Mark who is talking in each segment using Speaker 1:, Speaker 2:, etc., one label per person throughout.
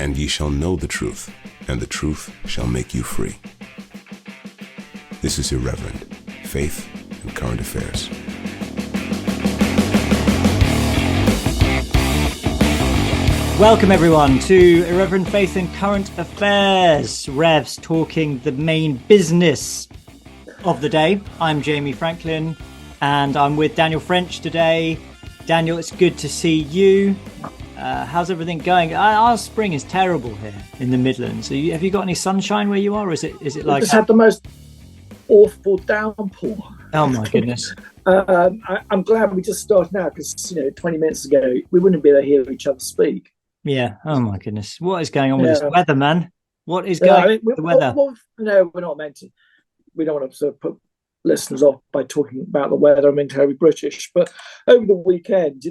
Speaker 1: and ye shall know the truth, and the truth shall make you free. This is Irreverend, Faith and Current Affairs.
Speaker 2: Welcome everyone to Irreverend, Faith and Current Affairs, Revs talking the main business of the day. I'm Jamie Franklin and I'm with Daniel French today. Daniel, it's good to see you. How's everything going? Our spring is terrible here in the Midlands. Have you got any sunshine where you are, or is it like...
Speaker 3: We just had the most awful downpour.
Speaker 2: Oh my goodness.
Speaker 3: I'm glad we just started now because, 20 minutes ago, we wouldn't be able to hear each other speak.
Speaker 2: Yeah. Oh my goodness. What is going on with this weather, man? What is going on with the weather?
Speaker 3: No, we're not meant to. We don't want to sort of put listeners off by talking about the weather. I mean, terribly British. But over the weekend,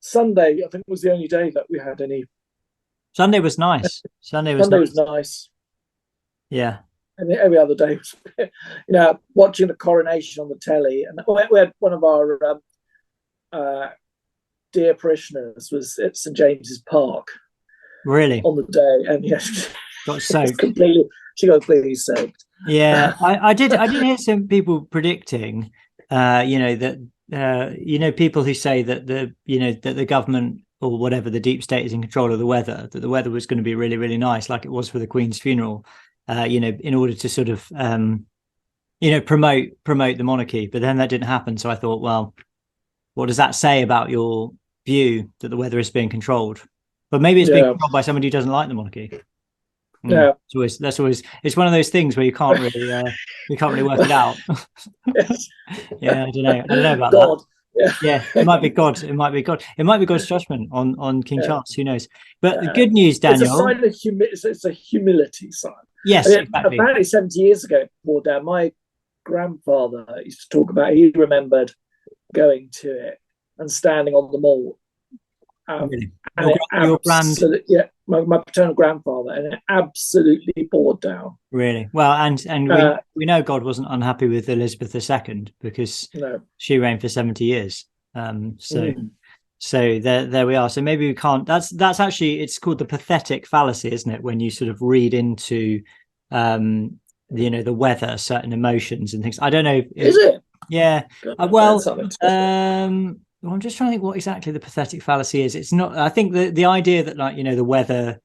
Speaker 3: Sunday, I think, was the only day that we had any.
Speaker 2: Sunday was nice. Sunday was
Speaker 3: nice.
Speaker 2: Yeah.
Speaker 3: And every other day was, watching the Coronation on the telly. And we had one of our dear parishioners was at St James's Park.
Speaker 2: Really?
Speaker 3: On the day, and
Speaker 2: got soaked.
Speaker 3: She got completely soaked.
Speaker 2: Yeah, I did hear some people predicting, that people who say that the government or whatever, the deep state, is in control of the weather, that the weather was going to be really, really nice, like it was for the Queen's funeral, in order to sort of, promote the monarchy. But then that didn't happen. So I thought, well, what does that say about your view that the weather is being controlled? But maybe it's being controlled by somebody who doesn't like the monarchy.
Speaker 3: Yeah,
Speaker 2: that's always it's one of those things where you can't really work it out. Yeah, I don't know about
Speaker 3: God.
Speaker 2: that. Yeah, it might be God. It might be God's judgment on King Charles. Who knows? But the good news, Daniel,
Speaker 3: it's a sign of it's a humility sign.
Speaker 2: Yes, exactly.
Speaker 3: Apparently 70 years ago, my grandfather used to talk about. He remembered going to it and standing on the mall.
Speaker 2: Really?
Speaker 3: My paternal grandfather, and it absolutely bored down.
Speaker 2: Really? Well, and we know God wasn't unhappy with Elizabeth II because she reigned for 70 years. So there we are. So maybe we can't. That's actually, it's called the pathetic fallacy, isn't it? When you sort of read into the weather, certain emotions and things. I don't know.
Speaker 3: Is it?
Speaker 2: Yeah. I'm just trying to think what exactly the pathetic fallacy is. It's not. I think the idea that the weather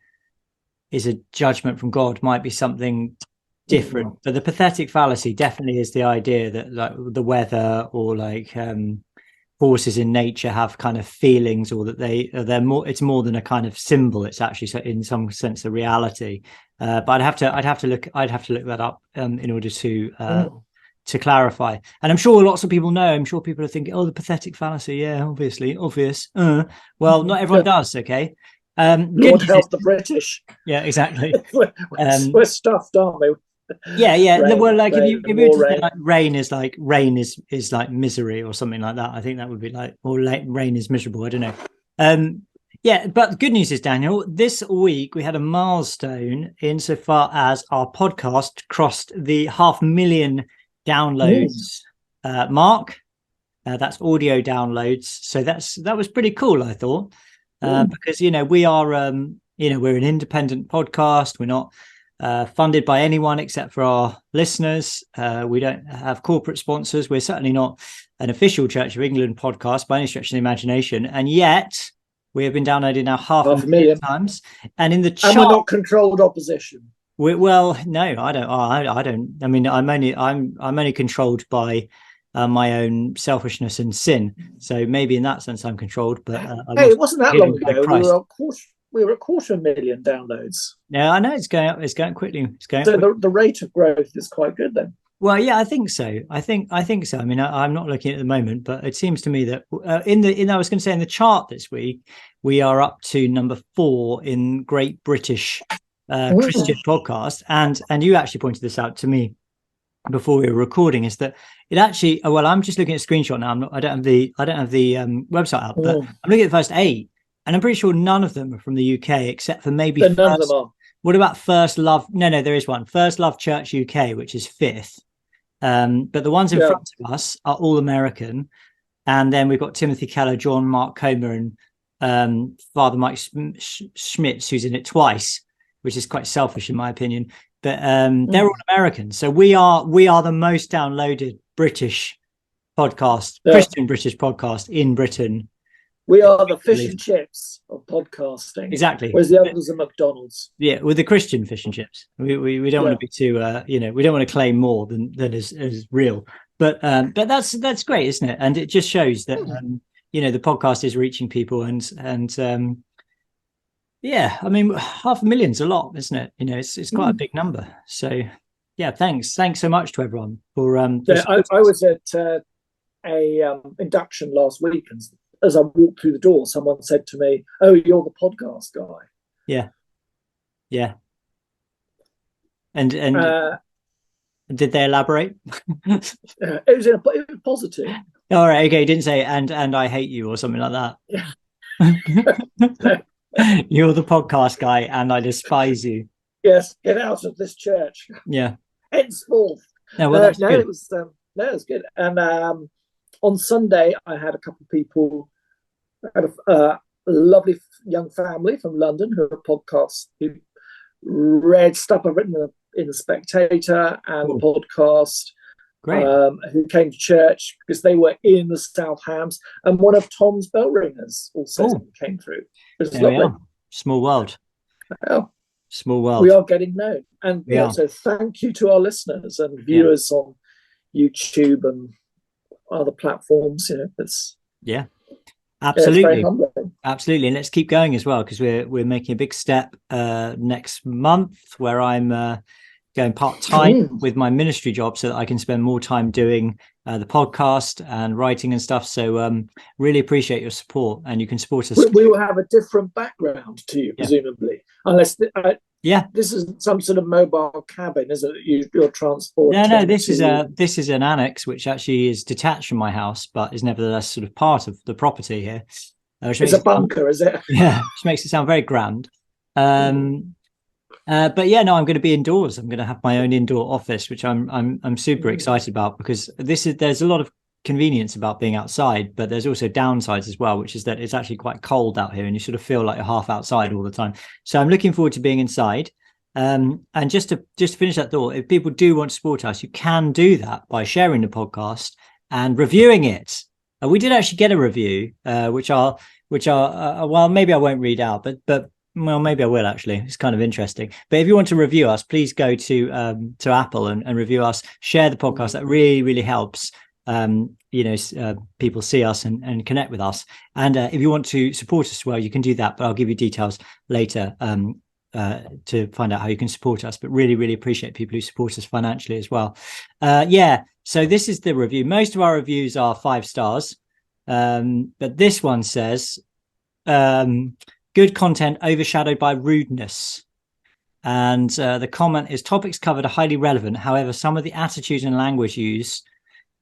Speaker 2: is a judgment from God might be something different. But the pathetic fallacy definitely is the idea that the weather or forces in nature have kind of feelings, or that they're more. It's more than a kind of symbol. It's actually in some sense a reality. But I'd have to look that up in order to clarify. And I'm sure lots of people know. I'm sure people are thinking, the pathetic fallacy. Yeah, obvious. Well, not everyone does. Okay.
Speaker 3: Lord help the British.
Speaker 2: Yeah, exactly.
Speaker 3: We're stuffed, aren't we?
Speaker 2: Yeah.
Speaker 3: Rain,
Speaker 2: well, if you
Speaker 3: rain.
Speaker 2: Rain is like misery or something like that. I think that would be rain is miserable. I don't know. But the good news is, Daniel, this week we had a milestone insofar as our podcast crossed the 500,000 downloads mark. That's audio downloads. So that was pretty cool, I thought, because we are we're an independent podcast. We're not funded by anyone except for our listeners. We don't have corporate sponsors. We're certainly not an official Church of England podcast by any stretch of the imagination, and yet we have been downloaded now 500,000 times. And in the chart,
Speaker 3: and we're not controlled opposition.
Speaker 2: No, I don't. I don't. I mean, I'm only controlled by my own selfishness and sin. So maybe in that sense, I'm controlled. But
Speaker 3: it wasn't that long ago. We were at 250,000 downloads.
Speaker 2: Yeah, I know it's going up. It's going quickly.
Speaker 3: The rate of growth is quite good then.
Speaker 2: Well, yeah, I think so. I think so. I mean, I'm not looking at the moment, but it seems to me that I was going to say in the chart this week, we are up to number 4 in Great British Christian podcast, and you actually pointed this out to me before we were recording, is that it actually, I'm just looking at a screenshot now. I don't have the website up, but I'm looking at the first 8, and I'm pretty sure none of them are from the UK except for maybe
Speaker 3: none of them are.
Speaker 2: What about First Love? No, there is one. First Love Church UK, which is 5th. But the ones in front of us are all American, and then we've got Timothy Keller, John Mark Comer, and Father Mike Schmitz, who's in it twice, which is quite selfish in my opinion. But they're all Americans, so we are the most downloaded British podcast, Christian British podcast in Britain.
Speaker 3: We are the fish and chips of podcasting.
Speaker 2: Exactly.
Speaker 3: Whereas the others are McDonald's.
Speaker 2: Yeah, with the Christian fish and chips. We don't want to be too we don't want to claim more than is real. But that's great, isn't it? And it just shows that the podcast is reaching people and yeah, I mean 500,000's a lot, isn't it? It's quite a big number. So yeah, thanks so much to everyone for I
Speaker 3: was at a induction last week, and as I walked through the door, someone said to me, "Oh, you're the podcast guy."
Speaker 2: Yeah. And did they elaborate?
Speaker 3: It was positive.
Speaker 2: All right, okay. Didn't say and I hate you or something like that.
Speaker 3: Yeah.
Speaker 2: You're the podcast guy, and I despise you.
Speaker 3: Yes, get out of this church.
Speaker 2: Yeah.
Speaker 3: Henceforth.
Speaker 2: No, well, that's good.
Speaker 3: It was good. And on Sunday, I had a couple of people. I had a lovely young family from London who are podcasts, who read stuff I've written in the Spectator and the podcast.
Speaker 2: Great.
Speaker 3: Who came to church because they were in the South Hams, and one of Tom's bell ringers also came through. It was lovely.
Speaker 2: Small world.
Speaker 3: Yeah.
Speaker 2: Small world.
Speaker 3: We are getting known, and so thank you to our listeners and viewers on YouTube and other platforms. It's
Speaker 2: absolutely, absolutely, and let's keep going as well, because we're making a big step next month where I'm going part-time with my ministry job so that I can spend more time doing the podcast and writing and stuff. So really appreciate your support, and you can support us.
Speaker 3: We will have a different background to you, presumably, unless this is some sort of mobile cabin, is it? Your transport?
Speaker 2: No, this is an annex which actually is detached from my house, but is nevertheless sort of part of the property here.
Speaker 3: It's a bunker, is it?
Speaker 2: Yeah, which makes it sound very grand. But yeah, no, I'm going to be indoors. I'm going to have my own indoor office, which I'm super excited about, because there's a lot of convenience about being outside, but there's also downsides as well, which is that it's actually quite cold out here, and you sort of feel like you're half outside all the time. So I'm looking forward to being inside. And just to finish that thought, if people do want to support us, you can do that by sharing the podcast and reviewing it. We did actually get a review, which are well, maybe I won't read out, but well, maybe I will actually. It's kind of interesting. But if you want to review us, please go to Apple and review us. Share the podcast. That really, really helps. People see us and connect with us. And if you want to support us, well, you can do that. But I'll give you details later to find out how you can support us. But really, really appreciate people who support us financially as well. So this is the review. Most of our reviews are 5 stars, but this one says. Good content overshadowed by rudeness. And the comment is, topics covered are highly relevant. However, some of the attitudes and language used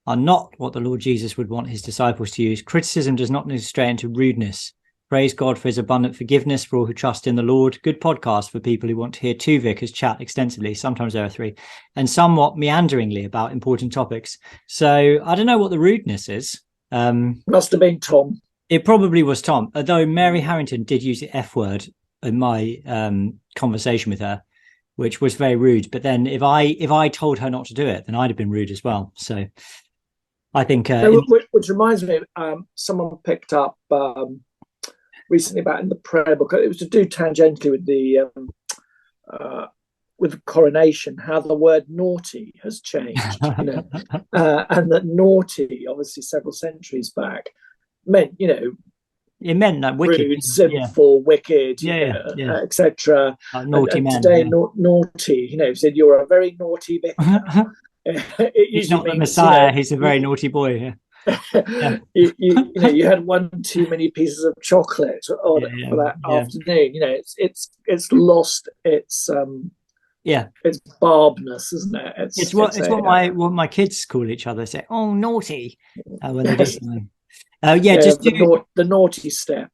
Speaker 2: are not what the Lord Jesus would want his disciples to use. Criticism does not need to stray into rudeness. Praise God for his abundant forgiveness for all who trust in the Lord. Good podcast for people who want to hear 2 vicars chat extensively. Sometimes there are 3, and somewhat meanderingly about important topics. So I don't know what the rudeness is.
Speaker 3: Must have been Tom.
Speaker 2: It probably was Tom, although Mary Harrington did use the F word in my conversation with her, which was very rude. But then if I told her not to do it, then I'd have been rude as well. So I think...
Speaker 3: which reminds me, someone picked up recently about in the prayer book, it was to do tangentially with the Coronation, how the word naughty has changed, and that naughty, obviously several centuries back, meant,
Speaker 2: it meant like wicked,
Speaker 3: rude, sinful, wicked, etc.
Speaker 2: Naughty man.
Speaker 3: Today, naughty, said you're a very naughty vicar.
Speaker 2: He's not the Messiah. He's a very naughty boy. Yeah.
Speaker 3: you had one too many pieces of chocolate for that afternoon. It's lost its it's barbness, isn't it? It's what
Speaker 2: my kids call each other. They say, "Oh, naughty," when they do something.
Speaker 3: Just the naughty step.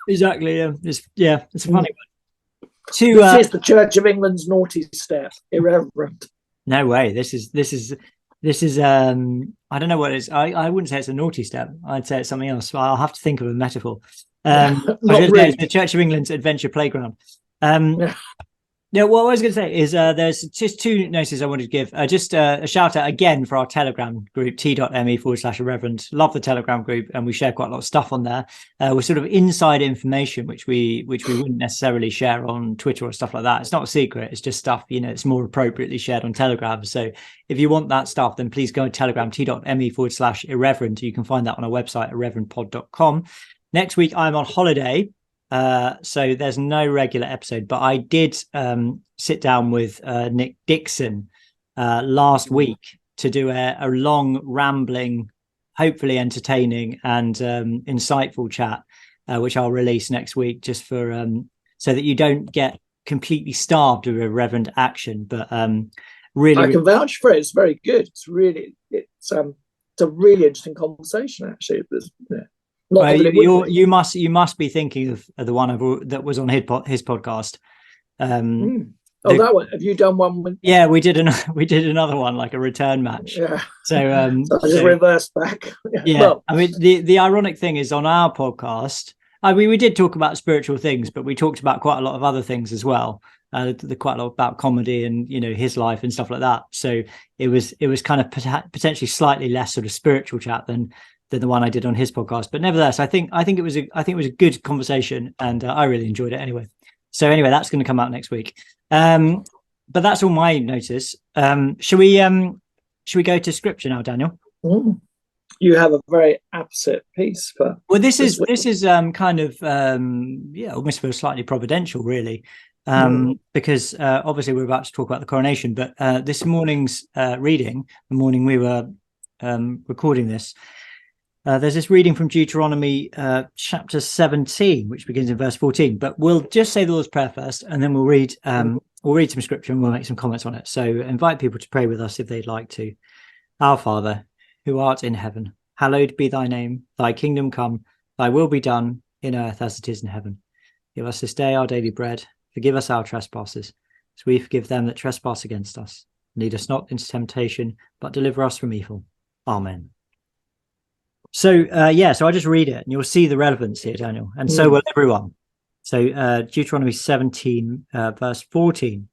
Speaker 2: Exactly. It's a funny one.
Speaker 3: This is the Church of England's naughty step. Irreverend.
Speaker 2: No way. This is. I don't know what it is. I wouldn't say it's a naughty step. I'd say it's something else. I'll have to think of a metaphor.
Speaker 3: Not really.
Speaker 2: It's the Church of England's Adventure Playground. Yeah, what I was going to say is there's just two notices I wanted to give. Just a shout out again for our Telegram group, t.me/Irreverend. Love the Telegram group, and we share quite a lot of stuff on there. With sort of inside information, which we wouldn't necessarily share on Twitter or stuff like that. It's not a secret. It's just stuff, it's more appropriately shared on Telegram. So if you want that stuff, then please go to Telegram, t.me/Irreverend. You can find that on our website, irreverendpod.com. Next week, I'm on holiday. So there's no regular episode, but I did sit down with Nick Dixon last week to do a long, rambling, hopefully entertaining and insightful chat, which I'll release next week, just for so that you don't get completely starved of irreverent action. But really,
Speaker 3: I can vouch for it. It's very good. It's a really interesting conversation, actually.
Speaker 2: You must be thinking of the one that was on his podcast.
Speaker 3: That one. Have you done one with?
Speaker 2: Yeah, we did another one, like a return match.
Speaker 3: Yeah.
Speaker 2: So
Speaker 3: I just reversed back.
Speaker 2: Yeah. Well, I mean, the ironic thing is, on our podcast, we did talk about spiritual things, but we talked about quite a lot of other things as well. Quite a lot about comedy and his life and stuff like that. So it was kind of potentially slightly less sort of spiritual chat than the one I did on his podcast, but nevertheless, I think it was a good conversation, and I really enjoyed it anyway. So anyway, that's going to come out next week. But that's all my notice. Should we go to scripture now, Daniel?
Speaker 3: You have a very apposite piece for.
Speaker 2: Well, this is kind of almost feel slightly providential, really, because obviously we're about to talk about the coronation, but this morning's reading, the morning we were recording this. There's this reading from Deuteronomy chapter 17, which begins in verse 14. But we'll just say the Lord's Prayer first, and then we'll read some scripture and we'll make some comments on it. So invite people to pray with us if they'd like to. Our Father, who art in heaven, hallowed be thy name. Thy kingdom come, thy will be done in earth as it is in heaven. Give us this day our daily bread. Forgive us our trespasses, as we forgive them that trespass against us. Lead us not into temptation, but deliver us from evil. Amen. So, so I'll just read it and you'll see the relevance here, Daniel, and so will everyone. So Deuteronomy 17, verse 14.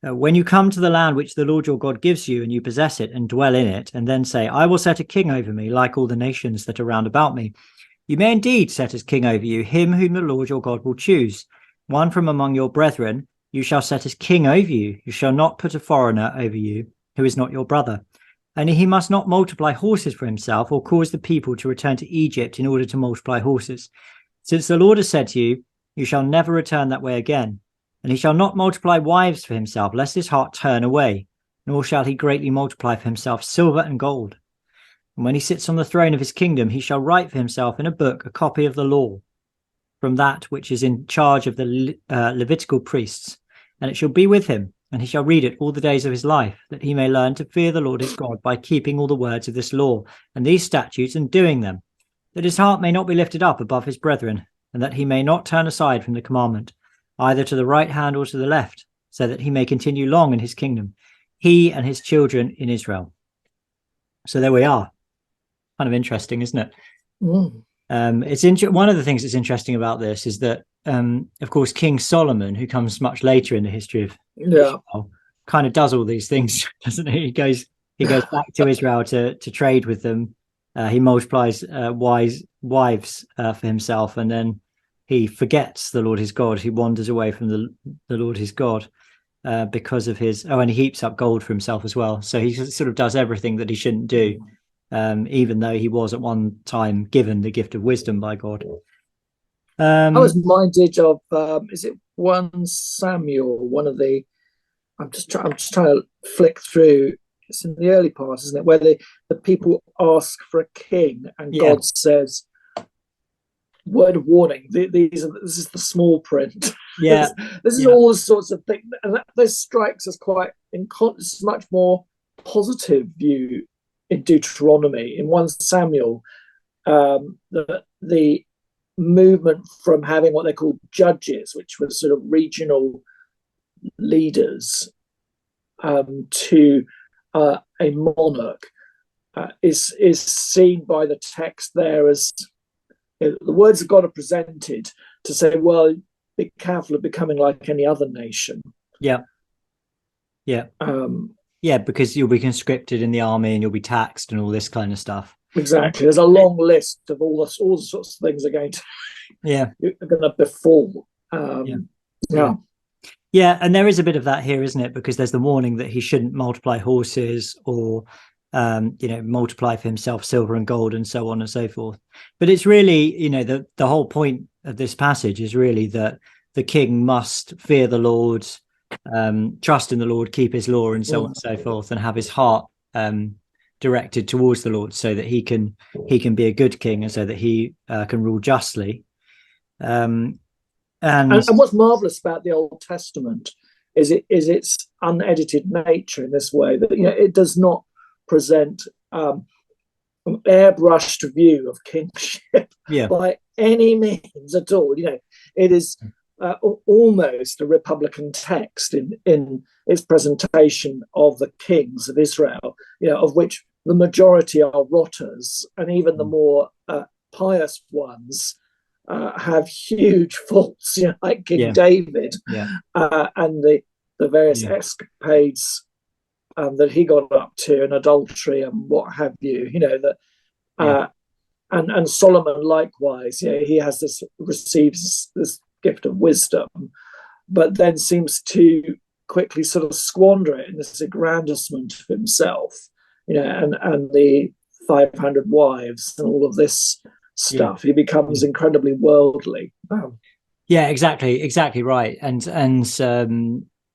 Speaker 2: When you come to the land which the Lord your God gives you, and you possess it and dwell in it, and then say, I will set a king over me, like all the nations that are round about me. You may indeed set as king over you him whom the Lord your God will choose. One from among your brethren you shall set as king over you. You shall not put a foreigner over you who is not your brother. And he must not multiply horses for himself, or cause the people to return to Egypt in order to multiply horses. Since the Lord has said to you, you shall never return that way again. And he shall not multiply wives for himself, lest his heart turn away, nor shall he greatly multiply for himself silver and gold. And when he sits on the throne of his kingdom, he shall write for himself in a book a copy of the law, from that which is in charge of the Levitical priests, and it shall be with him. And he shall read it all the days of his life, that he may learn to fear the Lord his God by keeping all the words of this law and these statutes and doing them, that his heart may not be lifted up above his brethren, and that he may not turn aside from the commandment, either to the right hand or to the left, so that he may continue long in his kingdom, he and his children in Israel. So there we are. Kind of interesting, isn't it? One of the things that's interesting about this is that, of course, King Solomon, who comes much later in the history of Israel, kind of does all these things, doesn't he? He goes back to Israel to trade with them. He multiplies wives for himself, and then he forgets the Lord his God. He wanders away from the Lord his God because of his. And he heaps up gold for himself as well. So he sort of does everything that he shouldn't do, even though he was at one time given the gift of wisdom by God.
Speaker 3: I was minded of is it 1 Samuel? One of the I'm just trying to flick through. It's in the early part, isn't it, where the people ask for a king, and God says, "Word of warning: this is the small print."
Speaker 2: Yeah,
Speaker 3: this is all sorts of things, and this strikes us quite it's much more positive view in Deuteronomy. In 1 Samuel, the movement from having what they call judges, which were sort of regional leaders, to a monarch, is seen by the text there as the words of God are presented to say, well, be careful of becoming like any other nation.
Speaker 2: Yeah. Because you'll be conscripted in the army and you'll be taxed and all this kind of stuff.
Speaker 3: Exactly. There's a long list of all the sorts of things are going to befall.
Speaker 2: Yeah, and there is a bit of that here, isn't it? Because there's the warning that he shouldn't multiply horses or multiply for himself silver and gold and so on and so forth. But it's really, the whole point of this passage is really that the king must fear the Lord, trust in the Lord, keep his law and so on and so forth, and have his heart directed towards the Lord so that he can be a good king and so that he can rule justly. And
Speaker 3: what's marvelous about the Old Testament is its unedited nature in this way, that it does not present an airbrushed view of kingship by any means at all. It is almost a Republican text in its presentation of the kings of Israel, of which the majority are rotters, and even the more pious ones have huge faults, like King David, and the various escapades that he got up to, and adultery and what have you. And Solomon likewise. He receives this gift of wisdom, but then seems to quickly sort of squander it in this aggrandizement of himself, and the 500 wives and all of this stuff. He becomes incredibly worldly.
Speaker 2: Exactly right. And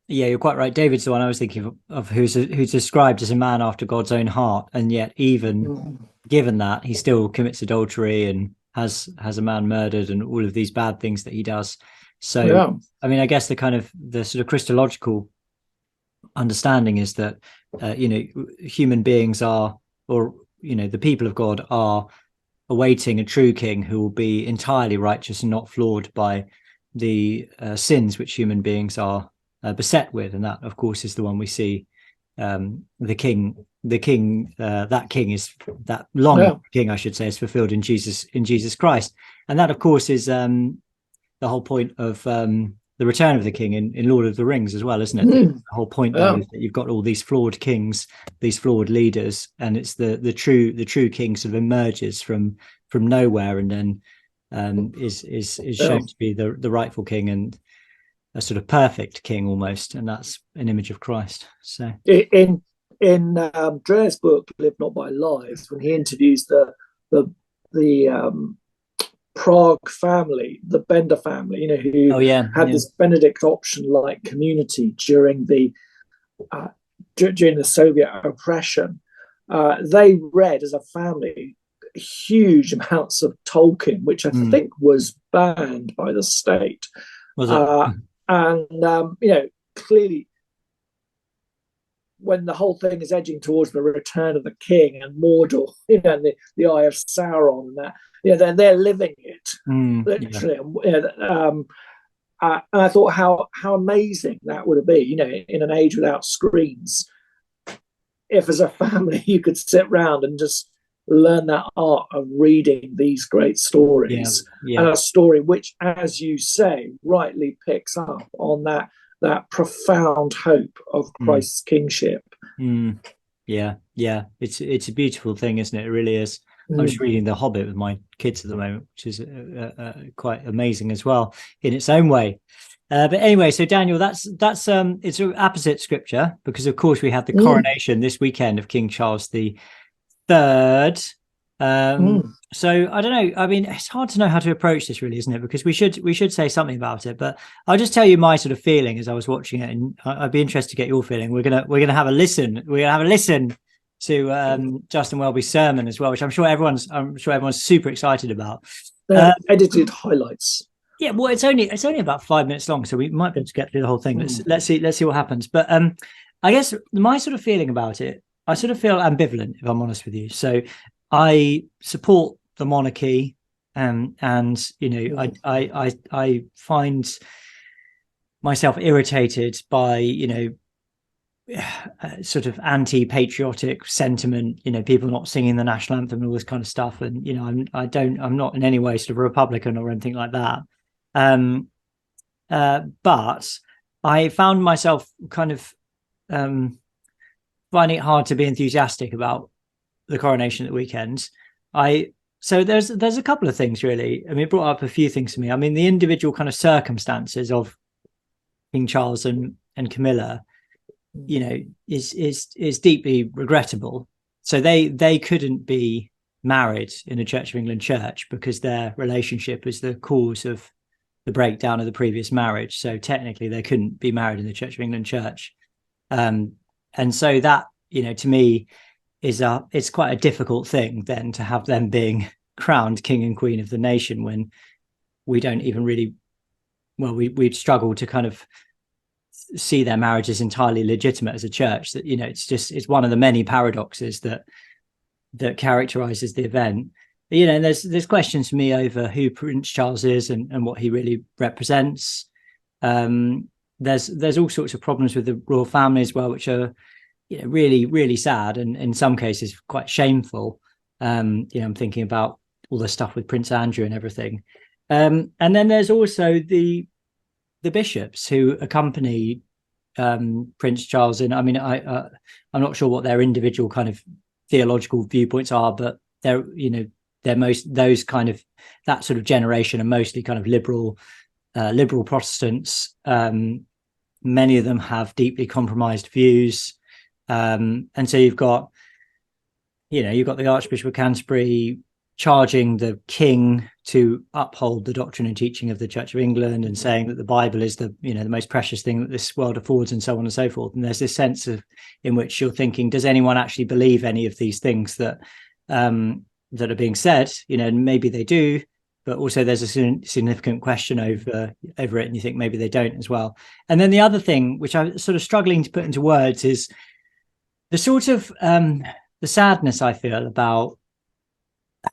Speaker 2: you're quite right. David's the one I was thinking of who's described as a man after God's own heart, and yet even given that, he still commits adultery and has a man murdered and all of these bad things that he does. So I mean, I guess the sort of Christological understanding is that human beings are, or the people of God are awaiting a true king who will be entirely righteous and not flawed by the sins which human beings are beset with. And that, of course, is the one we see. That king I should say, is fulfilled in Jesus Christ. And that, of course, is the whole point of the return of the king in Lord of the Rings as well, isn't it? The whole point there is that you've got all these flawed kings, these flawed leaders, and it's the true king sort of emerges from nowhere, and then is shown to be the rightful king and a sort of perfect king almost, and that's an image of Christ. So
Speaker 3: in Dre's book Live Not by Lies, when he interviews the Prague family, the Bender family, who had this Benedict option-like community during the Soviet oppression, they read as a family huge amounts of Tolkien, which I think was banned by the state.
Speaker 2: Was it?
Speaker 3: And clearly, when the whole thing is edging towards the return of the king and Mordor, and the Eye of Sauron, and that, they're living it literally. And I thought how amazing that would be, in an age without screens, if as a family you could sit round and just learn that art of reading these great stories, and a story which, as you say, rightly picks up on that profound hope of Christ's kingship.
Speaker 2: It's a beautiful thing, isn't it? It really is. I'm just reading The Hobbit with my kids at the moment, which is quite amazing as well in its own way. But anyway, so Daniel, that's it's an opposite scripture, because of course we have the coronation this weekend of King Charles III. So I don't know. I mean, it's hard to know how to approach this, really, isn't it? Because we should say something about it. But I'll just tell you my sort of feeling as I was watching it, and I'd be interested to get your feeling. We're gonna have a listen. We're gonna have a listen to Justin Welby's sermon as well, which I'm sure everyone's super excited about.
Speaker 3: Edited highlights.
Speaker 2: Yeah, well, it's only about 5 minutes long, so we might be able to get through the whole thing. Let's see what happens. But I guess my sort of feeling about it, I sort of feel ambivalent, if I'm honest with you. So I support the monarchy, and I find myself irritated by sort of anti-patriotic sentiment, people not singing the national anthem and all this kind of stuff. And I'm not in any way sort of a Republican or anything like that. But I found myself kind of finding it hard to be enthusiastic about the coronation at the weekend. So there's a couple of things really. I mean, it brought up a few things to me. I mean, the individual kind of circumstances of King Charles and Camilla, is deeply regrettable. So they couldn't be married in a Church of England church because their relationship was the cause of the breakdown of the previous marriage. So technically they couldn't be married in the Church of England church. And so that, to me it's quite a difficult thing then to have them being crowned king and queen of the nation when we don't even really, we'd struggle to kind of see their marriage as entirely legitimate as a church. That it's one of the many paradoxes that characterizes the event. And there's questions for me over who Prince Charles is and what he really represents. There's all sorts of problems with the royal family as well, which are really, really sad and in some cases quite shameful. I'm thinking about all the stuff with Prince Andrew and everything. And then there's also the bishops who accompany Prince Charles. And I mean, I'm not sure what their individual kind of theological viewpoints are, but they're most, those kind of, that sort of generation are mostly kind of liberal Protestants. Many of them have deeply compromised views. And so you've got the Archbishop of Canterbury charging the king to uphold the doctrine and teaching of the Church of England and saying that the Bible is the most precious thing that this world affords, and so on and so forth. And there's this sense in which you're thinking, does anyone actually believe any of these things that are being said? Maybe they do, but also there's a significant question over it, and you think maybe they don't as well. And then the other thing, which I'm sort of struggling to put into words, is the sort of the sadness I feel about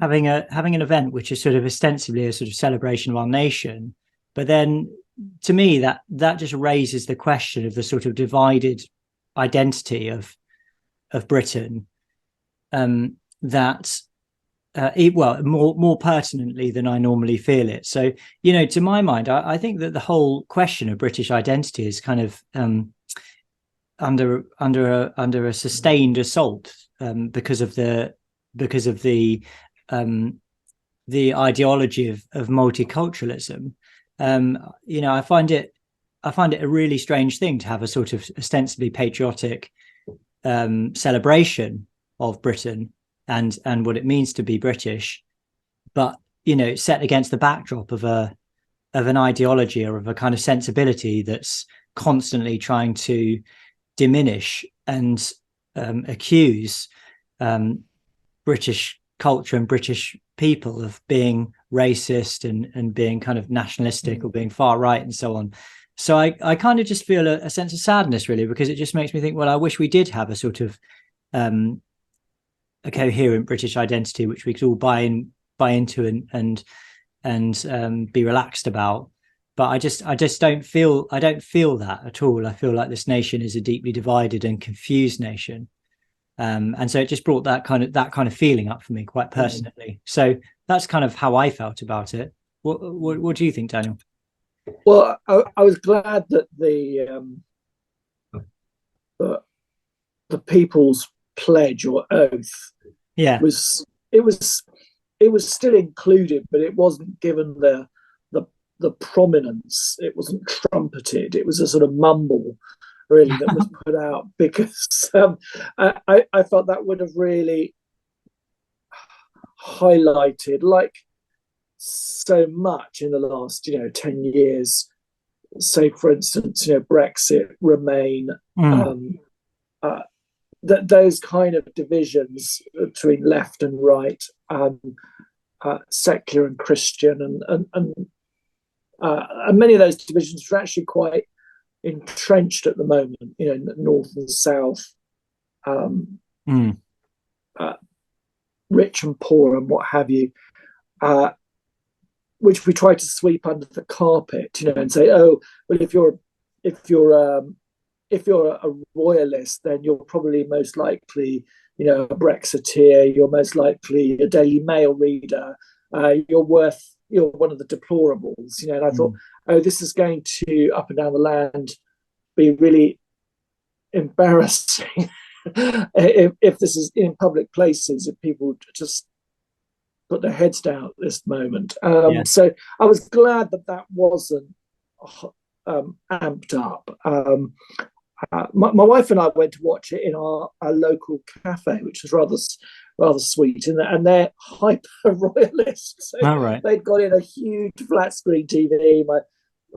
Speaker 2: having an event which is sort of ostensibly a sort of celebration of our nation, but then to me that just raises the question of the sort of divided identity of Britain, that more pertinently than I normally feel it. So to my mind, I think that the whole question of British identity is kind of under a sustained assault because of the ideology of multiculturalism. I find it a really strange thing to have a sort of ostensibly patriotic celebration of Britain and what it means to be British, but set against the backdrop of an ideology or of a kind of sensibility that's constantly trying to diminish and accuse British culture and British people of being racist and being kind of nationalistic or being far right and so on. So I kind of just feel a sense of sadness really, because it just makes me think, well, I wish we did have a sort of a coherent British identity which we could all buy into and be relaxed about. But I just don't feel that at all. I feel like this nation is a deeply divided and confused nation. And so it just brought that kind of feeling up for me quite personally. So that's kind of how I felt about it. What do you think, Daniel?
Speaker 3: Well, I was glad that the People's Pledge or Oath, was still included, but it wasn't given the prominence. It wasn't trumpeted. It was a sort of mumble, really, that was put out, because I felt that would have really highlighted, like so much in the last 10 years. Say, for instance, Brexit, Remain, that those kind of divisions between left and right, secular and Christian, and many of those divisions are actually quite entrenched at the moment, north and south, rich and poor and what have you, which we try to sweep under the carpet, and say, oh, well, if you're if you're a royalist, then you're probably most likely, a Brexiteer. You're most likely a Daily Mail reader. You're one of the deplorables. And I thought, oh, this is going to up and down the land be really embarrassing if this is in public places, if people just put their heads down at this moment. So I was glad that wasn't amped up. My wife and I went to watch it in our local cafe, which was rather sweet, and they're hyper royalists. So they'd got in a huge flat screen TV.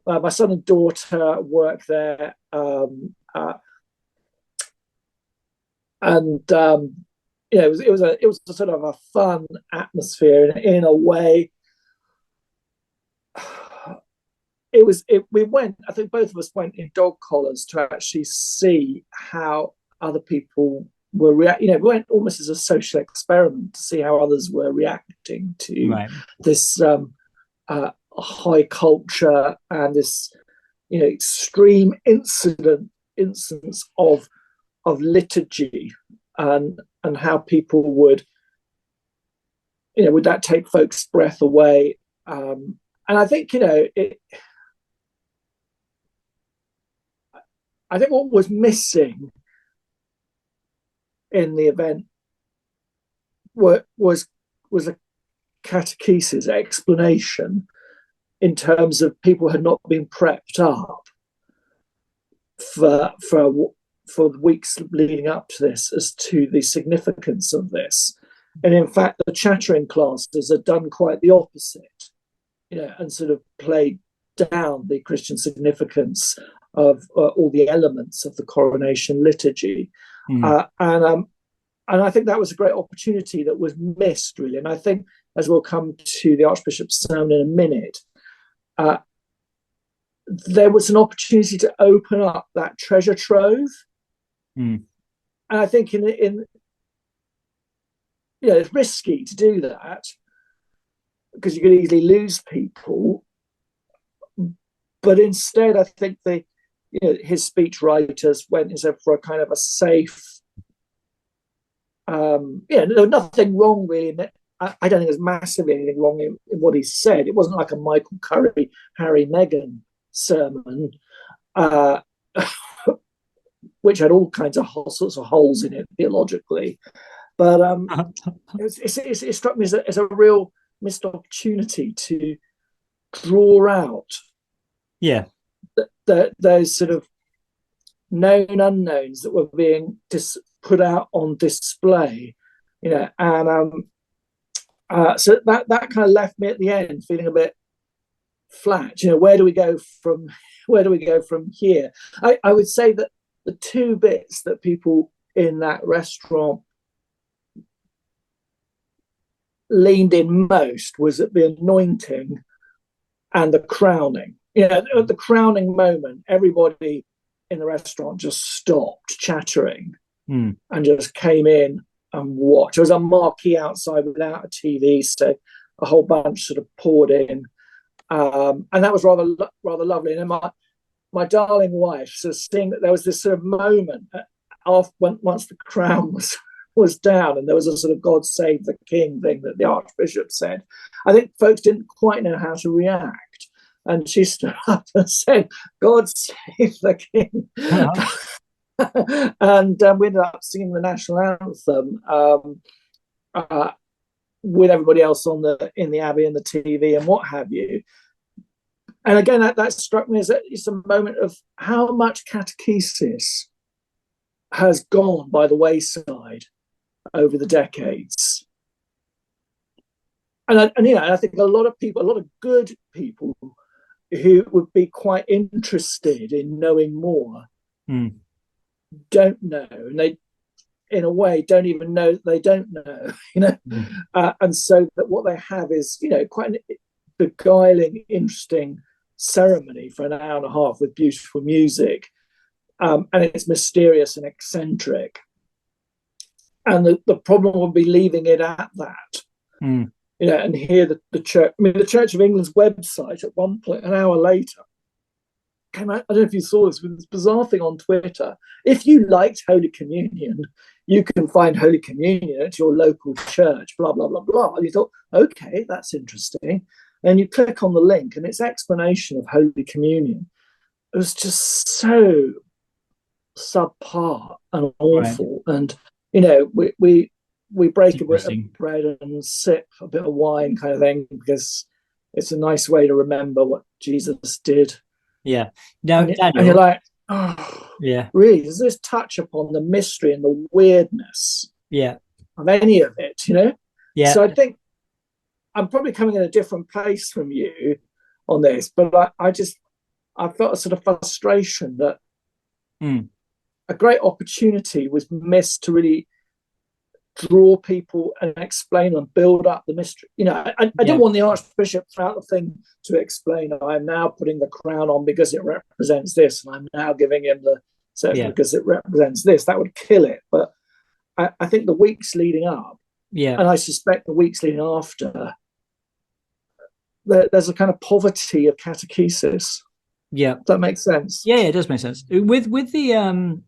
Speaker 3: My son and daughter work there, and it was a sort of a fun atmosphere in a way. We went, I think both of us went in dog collars to actually see how other people were reacting. We went almost as a social experiment to see how others were reacting to this high culture and this extreme instance of liturgy, and how people would that take folks' breath away. And I think I think what was missing in the event was a catechesis explanation, in terms of people had not been prepped up for the weeks leading up to this as to the significance of this. And in fact, the chattering classes had done quite the opposite, and sort of played down the Christian significance of all the elements of the coronation liturgy. And I think that was a great opportunity that was missed, really. And I think, as we'll come to the Archbishop's sermon in a minute, there was an opportunity to open up that treasure trove. And I think it's risky to do that, because you could easily lose people. But instead, I think his speech writers went for a kind of a safe. There was nothing wrong really. I don't think there's massively anything wrong in what he said. It wasn't like a Michael Curry, Harry, Meghan sermon, which had all kinds of sorts of holes in it theologically. But it struck me as a real missed opportunity to draw out those sort of known unknowns that were being put out on display, and so that kind of left me at the end feeling a bit flat. Where do we go from here? I would say that the two bits that people in that restaurant leaned in most was at the anointing and the crowning. At the crowning moment, everybody in the restaurant just stopped chattering and just came in and watched. There was a marquee outside without a TV, so a whole bunch sort of poured in, and that was rather lovely. And then my darling wife, sort of seeing that there was this sort of moment once the crown was down, and there was a sort of "God save the King" thing that the Archbishop said. I think folks didn't quite know how to react, and she stood up and said, "God save the King." And we ended up singing the national anthem with everybody else in the Abbey and the TV and what have you. And again, that struck me as it's a moment of how much catechesis has gone by the wayside over the decades. And I think a lot of good people who would be quite interested in knowing more don't know, and they, in a way, don't even know they don't know, and so that what they have is, quite a beguiling, interesting ceremony for an hour and a half with beautiful music, and it's mysterious and eccentric. And the problem would be leaving it at that. And here the church, the Church of England's website at one point, an hour later, came out. I don't know if you saw this, with this bizarre thing on Twitter. If you liked Holy Communion, you can find Holy Communion at your local church, blah, blah, blah, blah. And you thought, okay, that's interesting. And you click on the link and its explanation of Holy Communion. It was just so subpar and awful. Right. And, you know, we break a bit of bread and sip a bit of wine kind of thing, because it's a nice way to remember what Jesus did.
Speaker 2: Yeah. Now,
Speaker 3: and you're like, oh, yeah, really? Does this touch upon the mystery and the weirdness of any of it, you know? Yeah. So I think I'm probably coming in a different place from you on this, but I felt a sort of frustration that a great opportunity was missed to really draw people and explain and build up the mystery. You know, I didn't want the Archbishop throughout the thing to explain, I'm now putting the crown on because it represents this, and I'm now giving him the scepter because it represents this. That would kill it. But I think the weeks leading up, and I suspect the weeks leading after, there's a kind of poverty of catechesis. Yeah. Does that make sense?
Speaker 2: Yeah, it does make sense. With the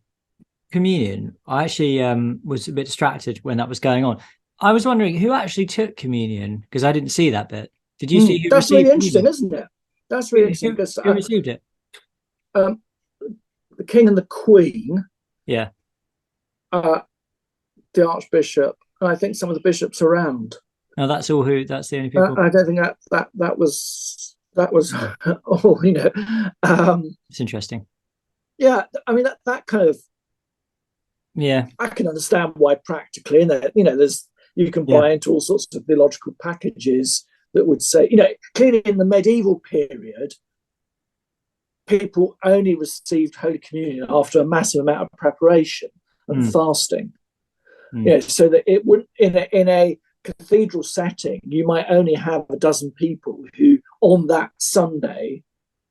Speaker 2: communion, I actually was a bit distracted when that was going on. I was wondering who actually took communion, because I didn't see that bit. Did you see who
Speaker 3: That's
Speaker 2: received
Speaker 3: really interesting,
Speaker 2: communion?
Speaker 3: Isn't it? That's really interesting. Because
Speaker 2: who received it?
Speaker 3: The King and the Queen.
Speaker 2: Yeah.
Speaker 3: The Archbishop, and I think some of the bishops around.
Speaker 2: No, that's all. That's the only people.
Speaker 3: I don't think that was all. You know,
Speaker 2: it's interesting.
Speaker 3: Yeah, I mean that kind of.
Speaker 2: Yeah,
Speaker 3: I can understand why practically, and you know, you can buy into all sorts of theological packages that would say, you know, clearly in the medieval period, people only received Holy Communion after a massive amount of preparation and fasting. You know, so that it wouldn't in a cathedral setting, you might only have a dozen people who on that Sunday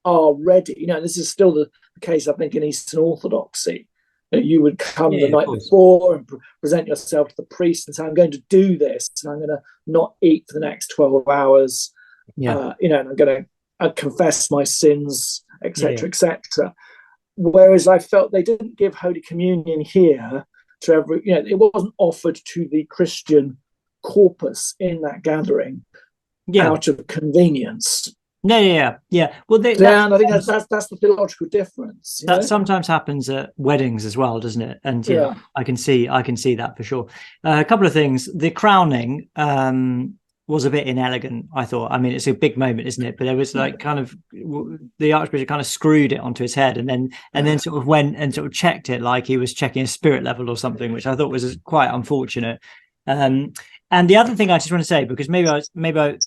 Speaker 3: are ready. You know, this is still the case, I think, in Eastern Orthodoxy. You would come the night before and present yourself to the priest and say, I'm going to do this, and I'm going to not eat for the next 12 hours. You know, and I'm going to confess my sins, etc., etc. Whereas I felt they didn't give Holy Communion here to every, you know, it wasn't offered to the Christian corpus in that gathering out of convenience.
Speaker 2: No, yeah. Well,
Speaker 3: and I think that's the theological difference.
Speaker 2: That sometimes happens at weddings as well, doesn't it? And I can see that for sure. A couple of things. The crowning was a bit inelegant, I thought. I mean, it's a big moment, isn't it? But there was like kind of the Archbishop kind of screwed it onto his head, and then sort of went and sort of checked it like he was checking a spirit level or something, which I thought was quite unfortunate. And the other thing I just want to say, because maybe I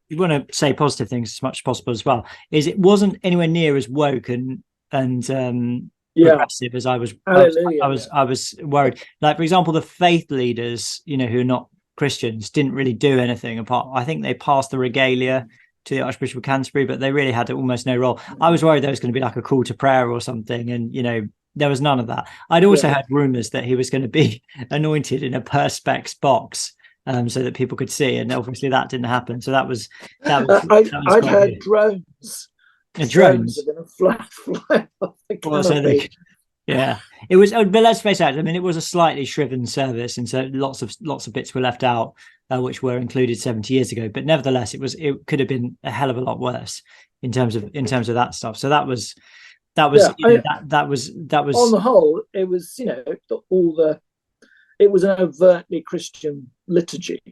Speaker 2: you want to say positive things as much as possible as well, is it wasn't anywhere near as woke and progressive as I was worried. Like, for example, the faith leaders, you know, who are not Christians, didn't really do anything apart. I think they passed the regalia to the Archbishop of Canterbury, but they really had almost no role. I was worried there was going to be like a call to prayer or something, and you know, there was none of that. I'd also heard rumours that he was going to be anointed in a perspex box. So that people could see, and obviously that didn't happen. So that was
Speaker 3: I'd heard good. Drones.
Speaker 2: Drones
Speaker 3: are going to fly off the canopy.
Speaker 2: It was. But let's face it. I mean, it was a slightly shriven service, and so lots of bits were left out, which were included 70 years ago. But nevertheless, it could have been a hell of a lot worse in terms of that stuff. So that was that was on
Speaker 3: the whole, it was, you know, it was an overtly Christian liturgy.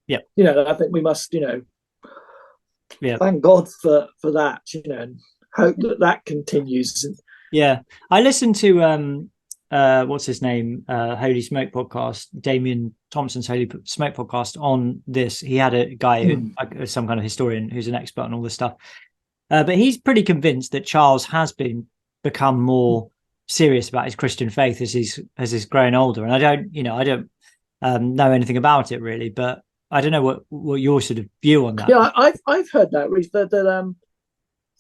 Speaker 2: Yeah.
Speaker 3: You know, I think we must, you know, thank God for that, you know, and hope that continues.
Speaker 2: Yeah. I listened to, what's his name? Holy Smoke podcast, Damien Thompson's Holy Smoke podcast on this. He had a guy who, some kind of historian who's an expert on all this stuff. But he's pretty convinced that Charles has become more serious about his Christian faith as he's grown older, and I don't know anything about it really, but I don't know what your sort of view on that.
Speaker 3: Yeah, I've heard that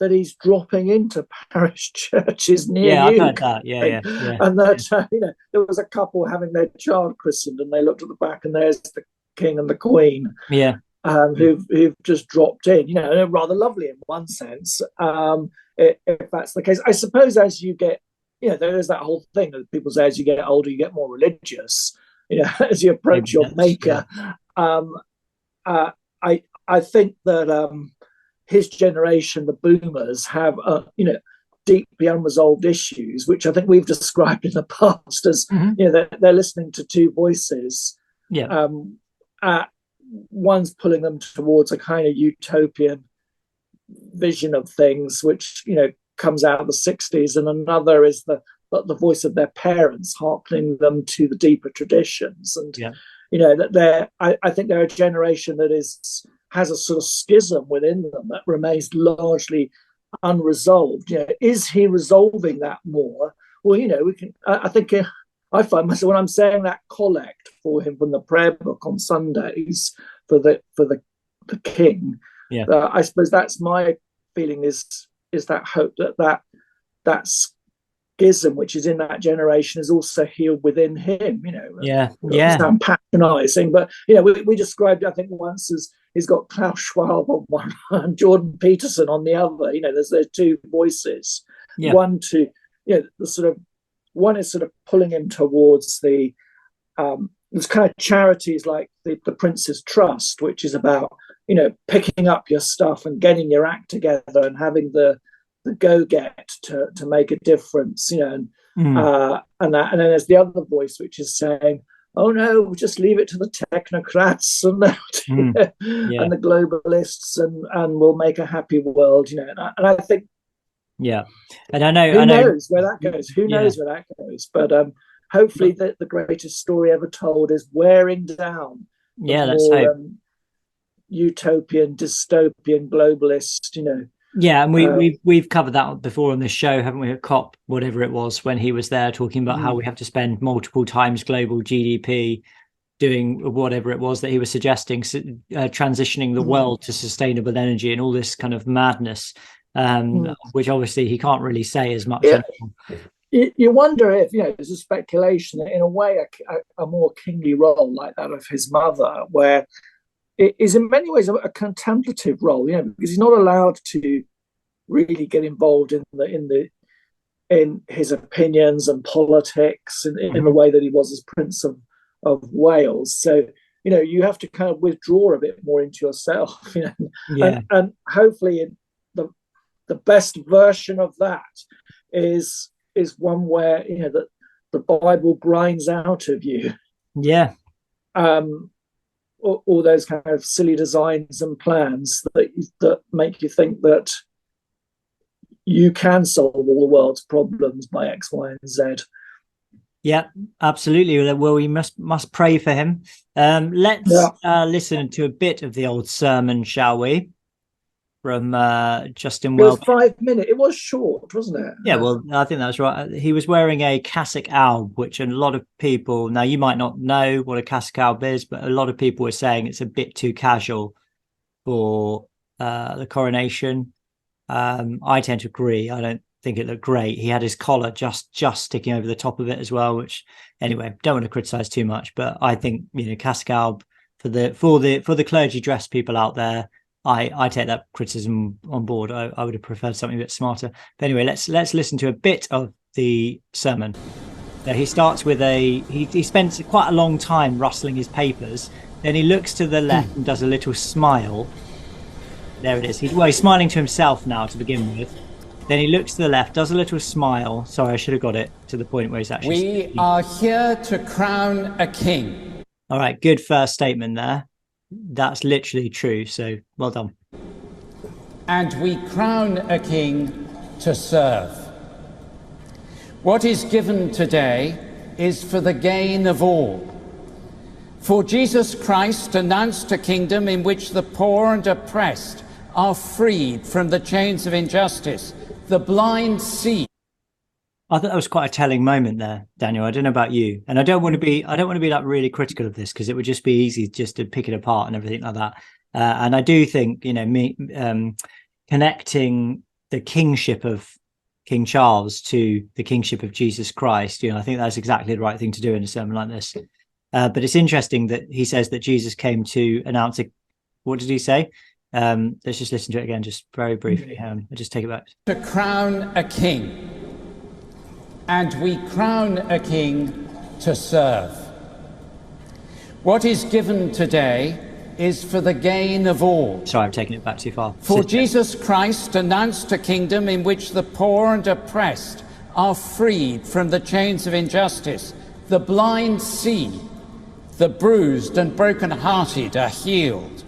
Speaker 3: he's dropping into parish churches near you.
Speaker 2: I've heard that. Yeah.
Speaker 3: And that you know, there was a couple having their child christened, and they looked at the back, and there's the King and the Queen.
Speaker 2: Yeah.
Speaker 3: Who've just dropped in. You know, rather lovely in one sense. if that's the case. I suppose as you get, there is that whole thing that people say as you get older, you get more religious, as you approach your maker. Yeah. I think that his generation, the boomers, have, deeply unresolved issues, which I think we've described in the past as, they're listening to two voices.
Speaker 2: Yeah.
Speaker 3: One's pulling them towards a kind of utopian vision of things, which comes out of the 60s, and another is the voice of their parents, hearkening them to the deeper traditions. And that I think they're a generation that has a sort of schism within them that remains largely unresolved. Is he resolving that more? Well, we can. I think I find myself when I'm saying that collect for him from the prayer book on Sundays for the king.
Speaker 2: Yeah,
Speaker 3: I suppose that's my feeling is that hope that schism which is in that generation is also healed within him. Sound patronising, but we described it, I think, once as he's got Klaus Schwab on one and Jordan Peterson on the other. There's two voices.
Speaker 2: Yeah.
Speaker 3: One to one is sort of pulling him towards the there's kind of charities like the Prince's Trust, which is about picking up your stuff and getting your act together and having the go-get to make a difference, and then there's the other voice which is saying, oh no, we'll just leave it to the technocrats and and the globalists, and we'll make a happy world, and I think,
Speaker 2: and I know
Speaker 3: who knows where that goes, but hopefully the greatest story ever told is wearing down
Speaker 2: let's hope.
Speaker 3: Utopian, dystopian, globalist,
Speaker 2: and we've covered that before on this show, haven't we? At COP, whatever it was, when he was there talking about how we have to spend multiple times global GDP doing whatever it was that he was suggesting, transitioning the world to sustainable energy and all this kind of madness, which obviously he can't really say as much anymore.
Speaker 3: You wonder if, there's a speculation that in a way a more kingly role like that of his mother, where it is in many ways a contemplative role, because he's not allowed to really get involved in his opinions and politics in the way that he was as Prince of Wales. So, you have to kind of withdraw a bit more into yourself, and hopefully the best version of that is one where the Bible grinds out of you all those kind of silly designs and plans that make you think that you can solve all the world's problems by X, Y, and Z.
Speaker 2: Yeah, absolutely. Well, we must pray for him. Let's listen to a bit of the old sermon, shall we? From Justin Welby.
Speaker 3: It was 5 minutes. It was short, wasn't it?
Speaker 2: Yeah, well, I think that's right. He was wearing a cassock alb, which a lot of people, now you might not know what a cassock alb is, but a lot of people were saying it's a bit too casual for the coronation. I tend to agree. I don't think it looked great. He had his collar just sticking over the top of it as well, which anyway, don't want to criticize too much, but I think cassock alb for the clergy dress people out there, I take that criticism on board. I would have preferred something a bit smarter. But anyway, let's listen to a bit of the sermon. He starts with he spends quite a long time rustling his papers. Then he looks to the left and does a little smile. There it is. He's smiling to himself now to begin with. Then he looks to the left, does a little smile. Sorry, I should have got it to the point where he's actually
Speaker 4: We are here to crown a king.
Speaker 2: All right, good first statement there. That's literally true, so well done.
Speaker 4: And we crown a king to serve. What is given today is for the gain of all. For Jesus Christ announced a kingdom in which the poor and oppressed are freed from the chains of injustice, the blind see.
Speaker 2: I thought that was quite a telling moment there, Daniel. I don't know about you, and I don't want to be like really critical of this because it would just be easy just to pick it apart and everything like that. And I do think connecting the kingship of King Charles to the kingship of Jesus Christ, I think that's exactly the right thing to do in a sermon like this. But it's interesting that he says that Jesus came to announce what did he say? Let's just listen to it again, just very briefly. I'll just take it back.
Speaker 4: To crown a king, and we crown a king to serve. What is given today is for the gain of all.
Speaker 2: Sorry, I'm taking it back too far.
Speaker 4: For Jesus Christ announced a kingdom in which the poor and oppressed are freed from the chains of injustice, the blind see, the bruised and broken-hearted are healed.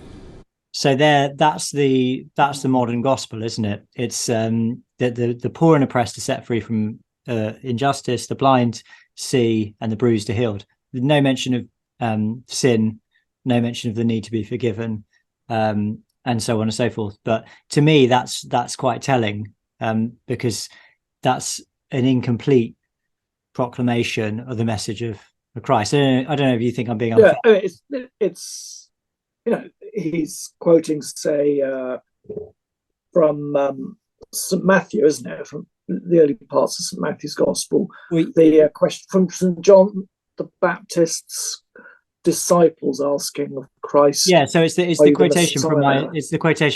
Speaker 2: So that's the modern gospel, isn't it? It's the poor and oppressed are set free from injustice, the blind see, and the bruised are healed. No mention of sin, no mention of the need to be forgiven, and so on and so forth. But to me, that's quite telling, because that's an incomplete proclamation of the message of Christ. I don't know if you think I'm being unfair.
Speaker 3: Yeah, it's he's quoting, say, from St. Matthew, isn't it? From the early parts of St. Matthew's Gospel. The question from St. John the Baptist's disciples asking of Christ.
Speaker 2: Yeah, so it's the quotation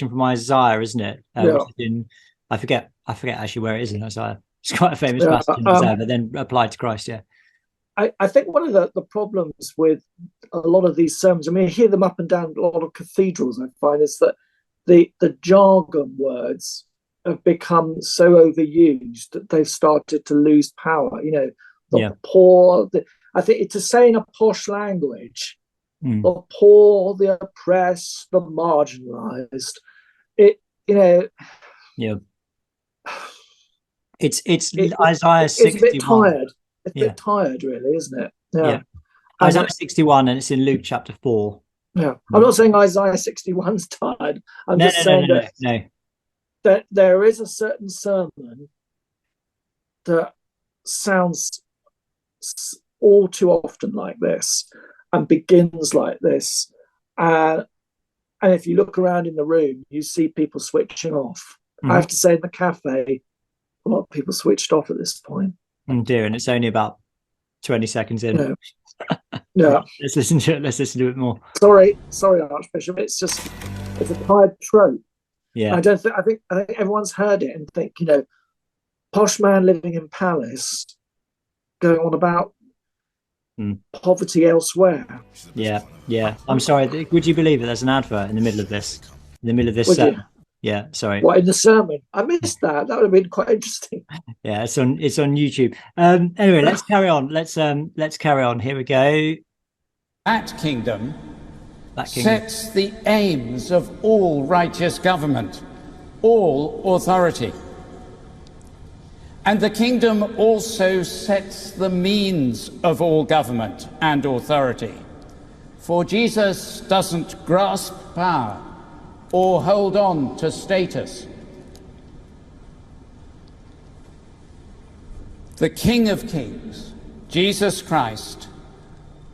Speaker 2: from Isaiah, isn't it? I forget actually where it is in Isaiah. It's quite a famous passage in Isaiah, but then applied to Christ. Yeah.
Speaker 3: I think one of the problems with a lot of these sermons, I mean, I hear them up and down a lot of cathedrals, I find, is that the jargon words have become so overused that they've started to lose power. The poor, I think to say in a posh language, the poor, the oppressed, the marginalized,
Speaker 2: It's Isaiah 61.
Speaker 3: It's a bit tired. It's a bit tired, really, isn't it? Yeah.
Speaker 2: Isaiah 61, and it's in Luke chapter 4.
Speaker 3: Yeah. I'm not saying Isaiah 61's tired. I'm just saying that there is a certain sermon that sounds all too often like this and begins like this. And if you look around in the room, you see people switching off. I have to say, in the cafe, a lot of people switched off at this point.
Speaker 2: Oh dear, and it's only about 20 seconds in.
Speaker 3: Yeah.
Speaker 2: Let's listen to it more.
Speaker 3: Sorry, Archbishop. It's a tired trope.
Speaker 2: Yeah.
Speaker 3: I think everyone's heard it and think, posh man living in palace going on about poverty elsewhere.
Speaker 2: Yeah. I'm sorry. Would you believe it? There's an advert in the middle of this. Sermon. Yeah, sorry.
Speaker 3: What, in the sermon? I missed that. That would have been quite interesting.
Speaker 2: Yeah, it's on YouTube. Anyway, let's carry on. Let's carry on. Here we go.
Speaker 4: That kingdom sets the aims of all righteous government, all authority. And the kingdom also sets the means of all government and authority. For Jesus doesn't grasp power or hold on to status. The King of Kings, Jesus Christ,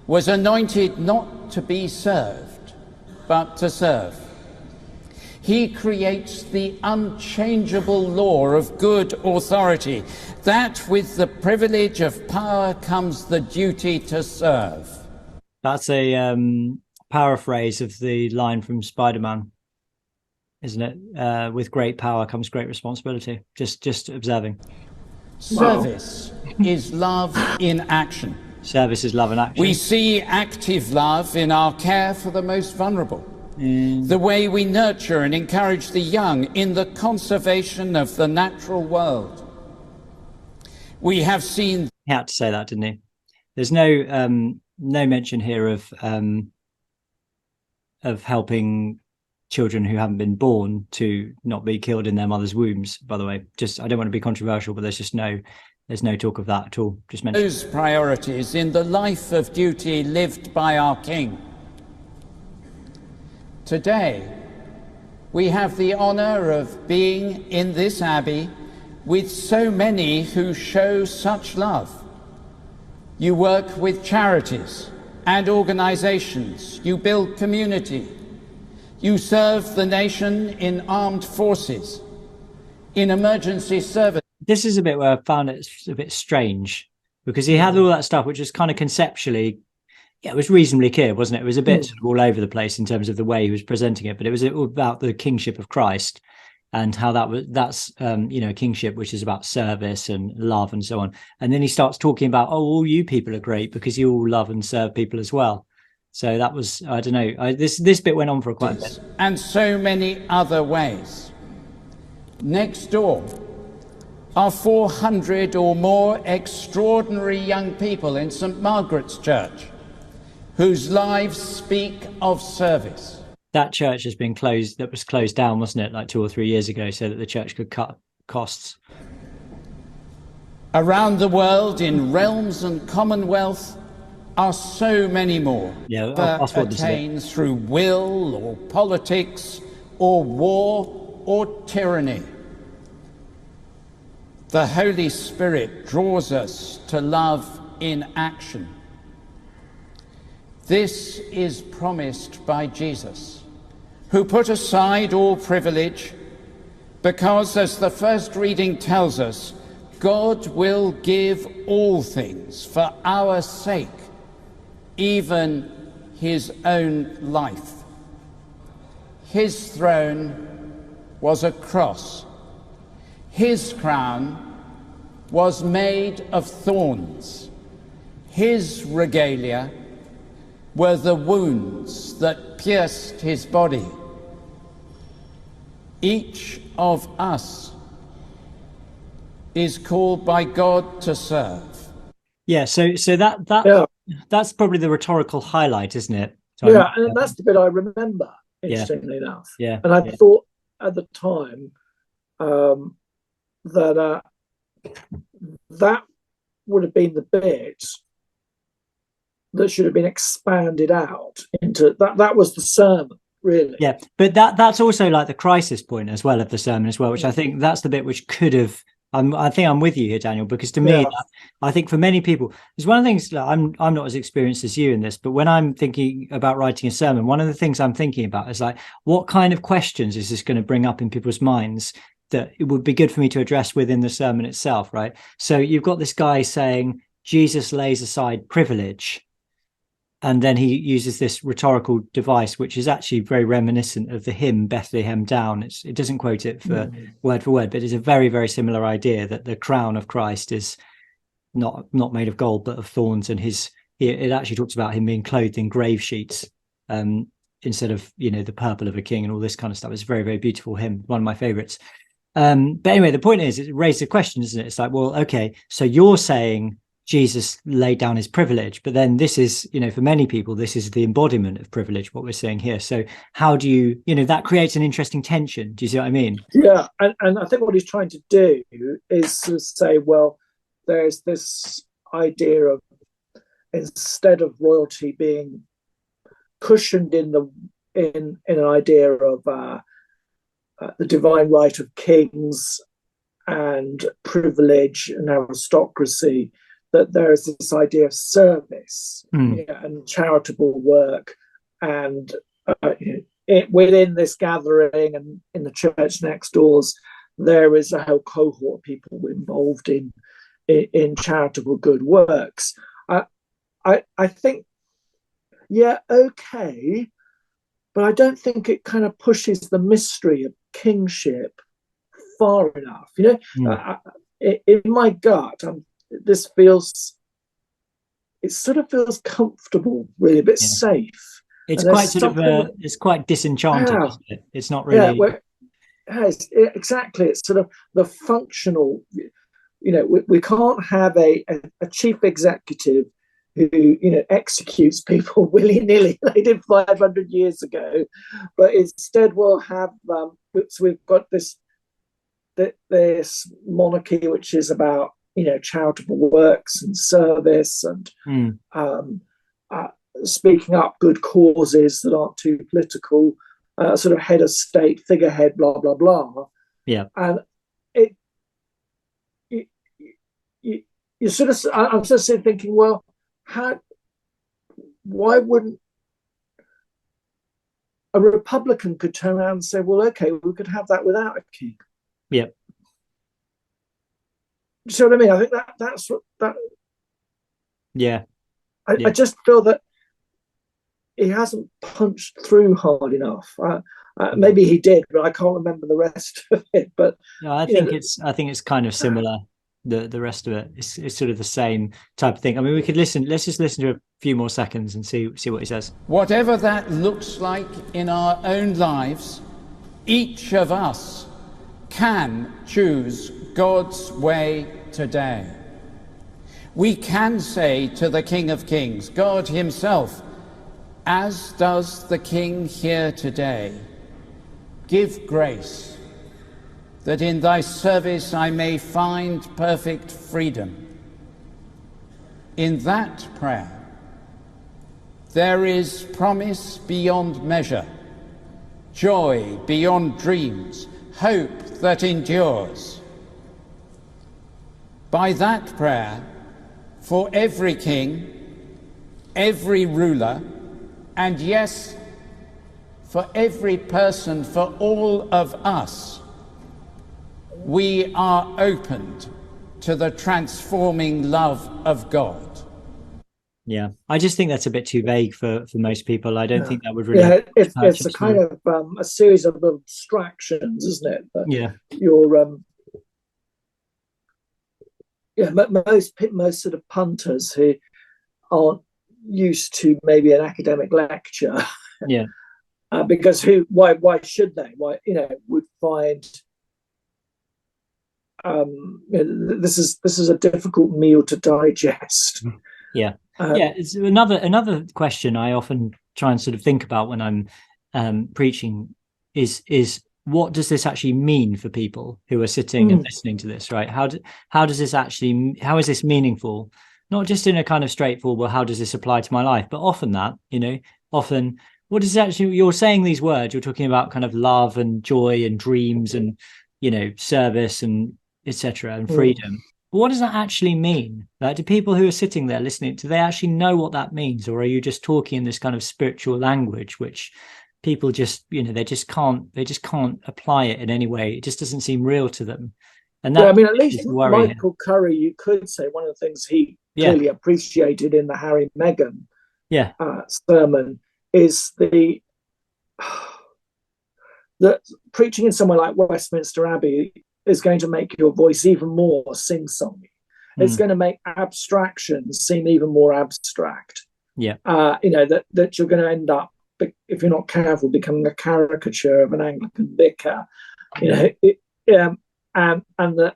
Speaker 4: was anointed not to be served, but to serve. He creates the unchangeable law of good authority, that with the privilege of power comes the duty to serve.
Speaker 2: That's a paraphrase of the line from Spider-Man, isn't it? With great power comes great responsibility. Just observing.
Speaker 4: Service is love in action.
Speaker 2: Service is love in action.
Speaker 4: We see active love in our care for the most vulnerable. The way we nurture and encourage the young in the conservation of the natural world. We have seen...
Speaker 2: He had to say that, didn't he? There's no mention here of helping children who haven't been born to not be killed in their mother's wombs, by the way. I don't want to be controversial, but there's no talk of that at all. Just mention
Speaker 4: those priorities in the life of duty lived by our King. Today, we have the honor of being in this abbey with so many who show such love. You work with charities and organizations. You build community. You serve the nation in armed forces, in emergency service.
Speaker 2: This is a bit where I found it a bit strange, because he had all that stuff which is kind of conceptually Yeah, it was reasonably clear, wasn't it? It was a bit sort of all over the place in terms of the way he was presenting it, but it was all about the kingship of Christ and how that's kingship, which is about service and love and so on. And then he starts talking about, oh, all you people are great because you all love and serve people as well. So that was, I don't know, this bit went on for quite a bit.
Speaker 4: And so many other ways. Next door are 400 or more extraordinary young people in St. Margaret's Church, whose lives speak of service.
Speaker 2: That church has been closed, that was closed down, wasn't it, like 2 or 3 years ago, so that the church could cut costs.
Speaker 4: Around the world, in realms and commonwealth, are so many more that attain through will or politics or war or tyranny. The Holy Spirit draws us to love in action. This is promised by Jesus, who put aside all privilege because, as the first reading tells us, God will give all things for our sake, even his own life. His throne was a cross. His crown was made of thorns. His regalia were the wounds that pierced his body. Each of us is called by God to serve.
Speaker 2: Yeah, so that's probably the rhetorical highlight, isn't it?
Speaker 3: So and that's the bit I remember, interestingly enough.
Speaker 2: Yeah.
Speaker 3: And I thought at the time that would have been the bit that should have been expanded out into that was the sermon, really.
Speaker 2: Yeah, but that's also like the crisis point as well of the sermon as well, which I think that's the bit which could have. I think I'm with you here, Daniel, because to me, I think for many people, it's one of the things that I'm not as experienced as you in this, but when I'm thinking about writing a sermon, one of the things I'm thinking about is like, what kind of questions is this going to bring up in people's minds that it would be good for me to address within the sermon itself, right? So you've got this guy saying Jesus lays aside privilege. And then he uses this rhetorical device, which is actually very reminiscent of the hymn Bethlehem Down. It doesn't quote it for word, but it's a very, very similar idea that the crown of Christ is not made of gold, but of thorns. And it actually talks about him being clothed in grave sheets instead of, the purple of a king and all this kind of stuff. It's a very, very beautiful hymn, one of my favorites. But anyway, the point is, it raises a question, isn't it? It's like, well, okay, so you're saying Jesus laid down his privilege, but then this is, for many people, this is the embodiment of privilege, what we're saying here. So how do you, that creates an interesting tension. Do you see what I mean?
Speaker 3: Yeah. And I think what he's trying to do is to say, well, there's this idea of, instead of royalty being cushioned in an idea of the divine right of kings and privilege and aristocracy, that there is this idea of service and charitable work, and within this gathering and in the church next doors, there is a whole cohort of people involved in charitable good works. I think, okay, but I don't think it kind of pushes the mystery of kingship far enough. In my gut, this feels, it sort of feels comfortable, really, a bit safe.
Speaker 2: It's quite it's quite disenchanted, isn't it? It's not really.
Speaker 3: Exactly. It's sort of the functional. We can't have a chief executive who executes people willy-nilly. They did 500 years ago, but instead we'll have. So we've got this monarchy, which is about charitable works and service and speaking up good causes that aren't too political, sort of head of state, figurehead, blah blah blah.
Speaker 2: Yeah,
Speaker 3: and you sort of, I'm just thinking, well, why wouldn't a Republican could turn around and say, well, okay, we could have that without a king.
Speaker 2: Yeah.
Speaker 3: You see what I mean? I think that's what that.
Speaker 2: Yeah.
Speaker 3: I just feel that he hasn't punched through hard enough. Maybe he did, but I can't remember the rest of it. But
Speaker 2: no, I think it's kind of similar. The rest of it is sort of the same type of thing. I mean, we could listen. Let's just listen to a few more seconds and see what he says.
Speaker 4: Whatever that looks like in our own lives, each of us can choose God's way today. We can say to the King of Kings, God himself, as does the King here today, give grace, that in thy service I may find perfect freedom. In that prayer, there is promise beyond measure, joy beyond dreams, hope that endures. By that prayer, for every king, every ruler, and yes, for every person, for all of us, we are opened to the transforming love of God.
Speaker 2: Yeah, I just think that's a bit too vague for most people. I don't think that would really.
Speaker 3: Yeah, it's a kind of a series of abstractions, isn't it? That
Speaker 2: yeah.
Speaker 3: You're most sort of punters who aren't used to maybe an academic lecture.
Speaker 2: Yeah.
Speaker 3: Because why should they? Why, would find this is a difficult meal to digest.
Speaker 2: Yeah. It's another question I often try and sort of think about when I'm preaching is what does this actually mean for people who are sitting and listening to this, right? How is this meaningful? Not just in a kind of straightforward, well, how does this apply to my life? But often what is actually, you're saying these words, you're talking about kind of love and joy and dreams and, service and etc. and freedom. But what does that actually mean? Like, do people who are sitting there listening, do they actually know what that means? Or are you just talking in this kind of spiritual language, which people just, they just can't apply it in any way. It just doesn't seem real to them. And that,
Speaker 3: at least Michael Curry, you could say one of the things he clearly appreciated in the Harry Meghan sermon is that preaching in somewhere like Westminster Abbey is going to make your voice even more sing-songy. It's going to make abstractions seem even more abstract.
Speaker 2: Yeah.
Speaker 3: That you're going to end up, if you're not careful, becoming a caricature of an Anglican vicar. And that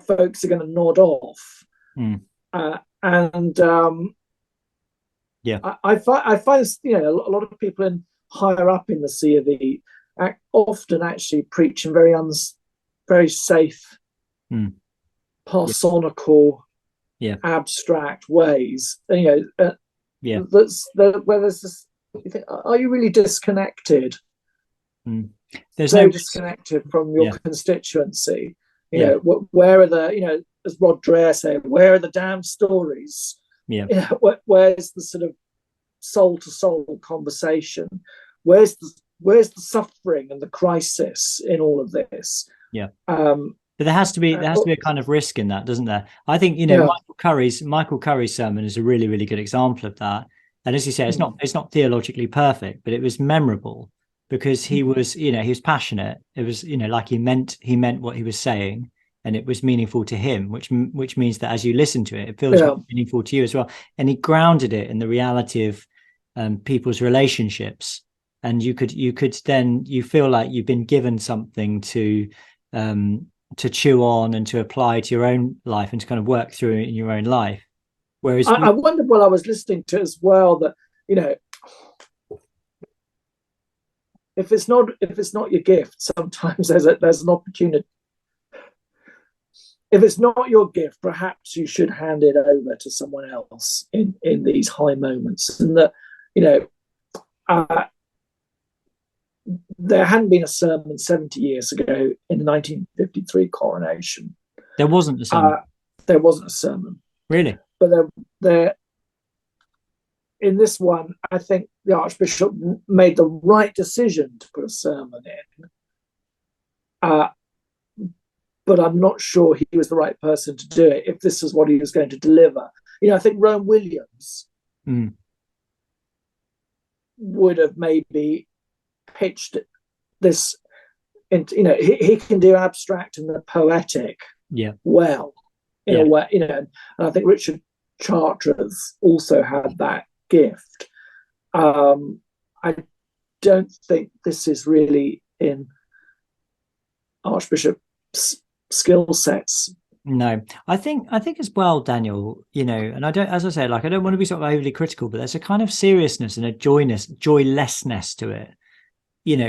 Speaker 3: folks are going to nod off. I find a lot of people higher up in the C of E often actually preach in very safe, parsonical, abstract ways. Where there's this, you think, are you really disconnected?
Speaker 2: There's
Speaker 3: so disconnected from your constituency. Where are the, as Rod Dreher said, where are the damn stories? Where's the sort of soul to soul conversation? Where's the suffering and the crisis in all of this? But
Speaker 2: there has to be a kind of risk in that, doesn't there? I think Michael Curry's sermon is a really, really good example of that. And as you say, it's not theologically perfect, but it was memorable because he was passionate. It was like he meant what he was saying, and it was meaningful to him, which means that as you listen to it, it feels meaningful to you as well. And he grounded it in the reality of people's relationships, and you feel like you've been given something to chew on and to apply to your own life and to kind of work through in your own life. Whereas
Speaker 3: I wondered while I was listening to it as well that if it's not your gift, sometimes there's an opportunity. If it's not your gift, perhaps you should hand it over to someone else in these high moments. And that there hadn't been a sermon 70 years ago in the 1953 Coronation.
Speaker 2: There wasn't a sermon.
Speaker 3: There wasn't a sermon.
Speaker 2: Really?
Speaker 3: But there in this one, I think the Archbishop made the right decision to put a sermon in. But I'm not sure he was the right person to do it if this is what he was going to deliver. I think Rowan Williams would have maybe pitched this into, he can do abstract and the poetic well, in a way, and I think Richard Chartres also had that gift. I don't think this is really in Archbishop's skill sets.
Speaker 2: No, I think as well, Daniel, and I don't, as I say, like, I don't want to be sort of overly critical, but there's a kind of seriousness and a joylessness to it,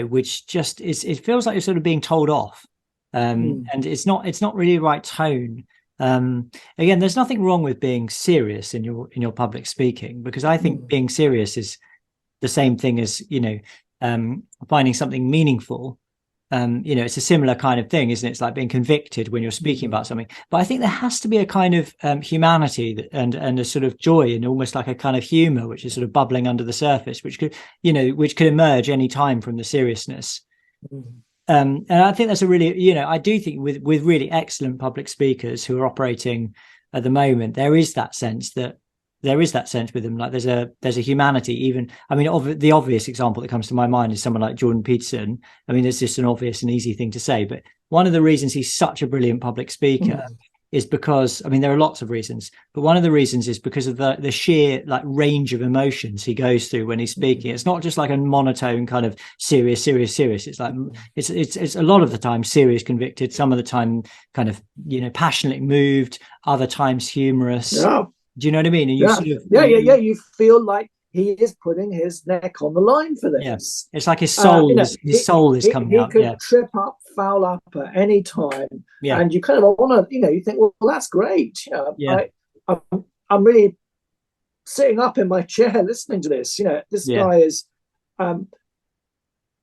Speaker 2: which just it feels like you're sort of being told off. And it's not really the right tone. Again, there's nothing wrong with being serious in your public speaking, because I think being serious is the same thing as, finding something meaningful. It's a similar kind of thing, isn't it? It's like being convicted when you're speaking about something. But I think there has to be a kind of humanity and a sort of joy, and almost like a kind of humor, which is sort of bubbling under the surface, which could emerge any time from the seriousness. And I think that's a really, I do think with really excellent public speakers who are operating at the moment, there is that sense with them, like there's a humanity. Even, I mean, the obvious example that comes to my mind is someone like Jordan Peterson. I mean, it's just an obvious and easy thing to say, but one of the reasons he's such a brilliant public speaker is because, I mean, there are lots of reasons, but one of the reasons is because of the sheer like range of emotions he goes through when he's speaking. It's not just like a monotone kind of serious. It's like it's a lot of the time serious, convicted, some of the time kind of passionately moved, other times humorous.
Speaker 3: Yeah.
Speaker 2: Do you know what I mean? And you
Speaker 3: you feel like he is putting his neck on the line for this.
Speaker 2: Yeah. It's like his soul is coming out.
Speaker 3: He could trip up, foul up at any time.
Speaker 2: Yeah.
Speaker 3: And you kind of want to, you think, well, that's great. I'm really sitting up in my chair listening to this. This guy is,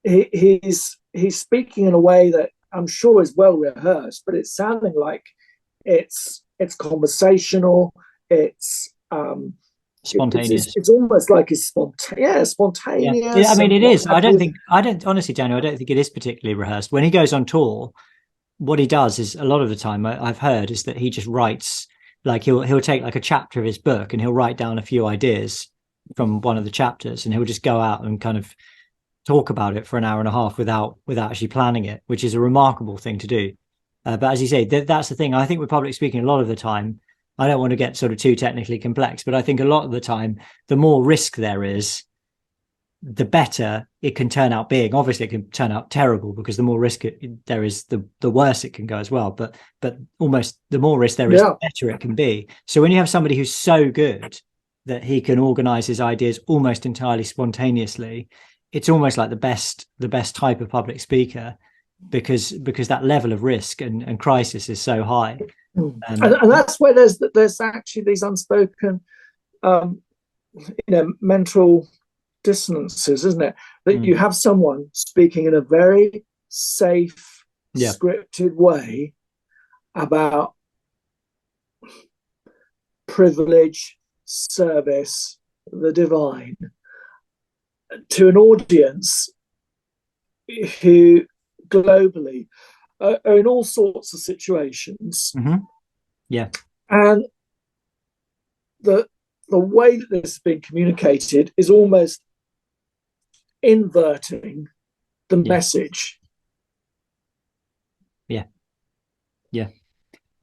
Speaker 3: he's speaking in a way that I'm sure is well rehearsed, but it's sounding like it's conversational. It's
Speaker 2: spontaneous.
Speaker 3: It's almost like it's spontaneous.
Speaker 2: Yeah, I mean, it is. I don't honestly, Daniel, I don't think it is particularly rehearsed. When he goes on tour, what he does is, a lot of the time I've heard, is that he just writes, like he'll take like a chapter of his book and he'll write down a few ideas from one of the chapters, and he'll just go out and kind of talk about it for an hour and a half without actually planning it, which is a remarkable thing to do. But as you say, that's the thing. I think with public speaking, a lot of the time, I don't want to get sort of too technically complex, but I think a lot of the time, the more risk there is, the better it can turn out being. Obviously, it can turn out terrible, because the more risk there is, the worse it can go as well. But almost the more risk there is, the better it can be. So when you have somebody who's so good that he can organize his ideas almost entirely spontaneously, it's almost like the best type of public speaker, because that level of risk and crisis is so high.
Speaker 3: And that's where there's actually these unspoken mental dissonances, isn't it? That you have someone speaking in a very safe, scripted way about privilege, service, the divine, to an audience who globally are in all sorts of situations. And the way that this has been communicated is almost inverting the message.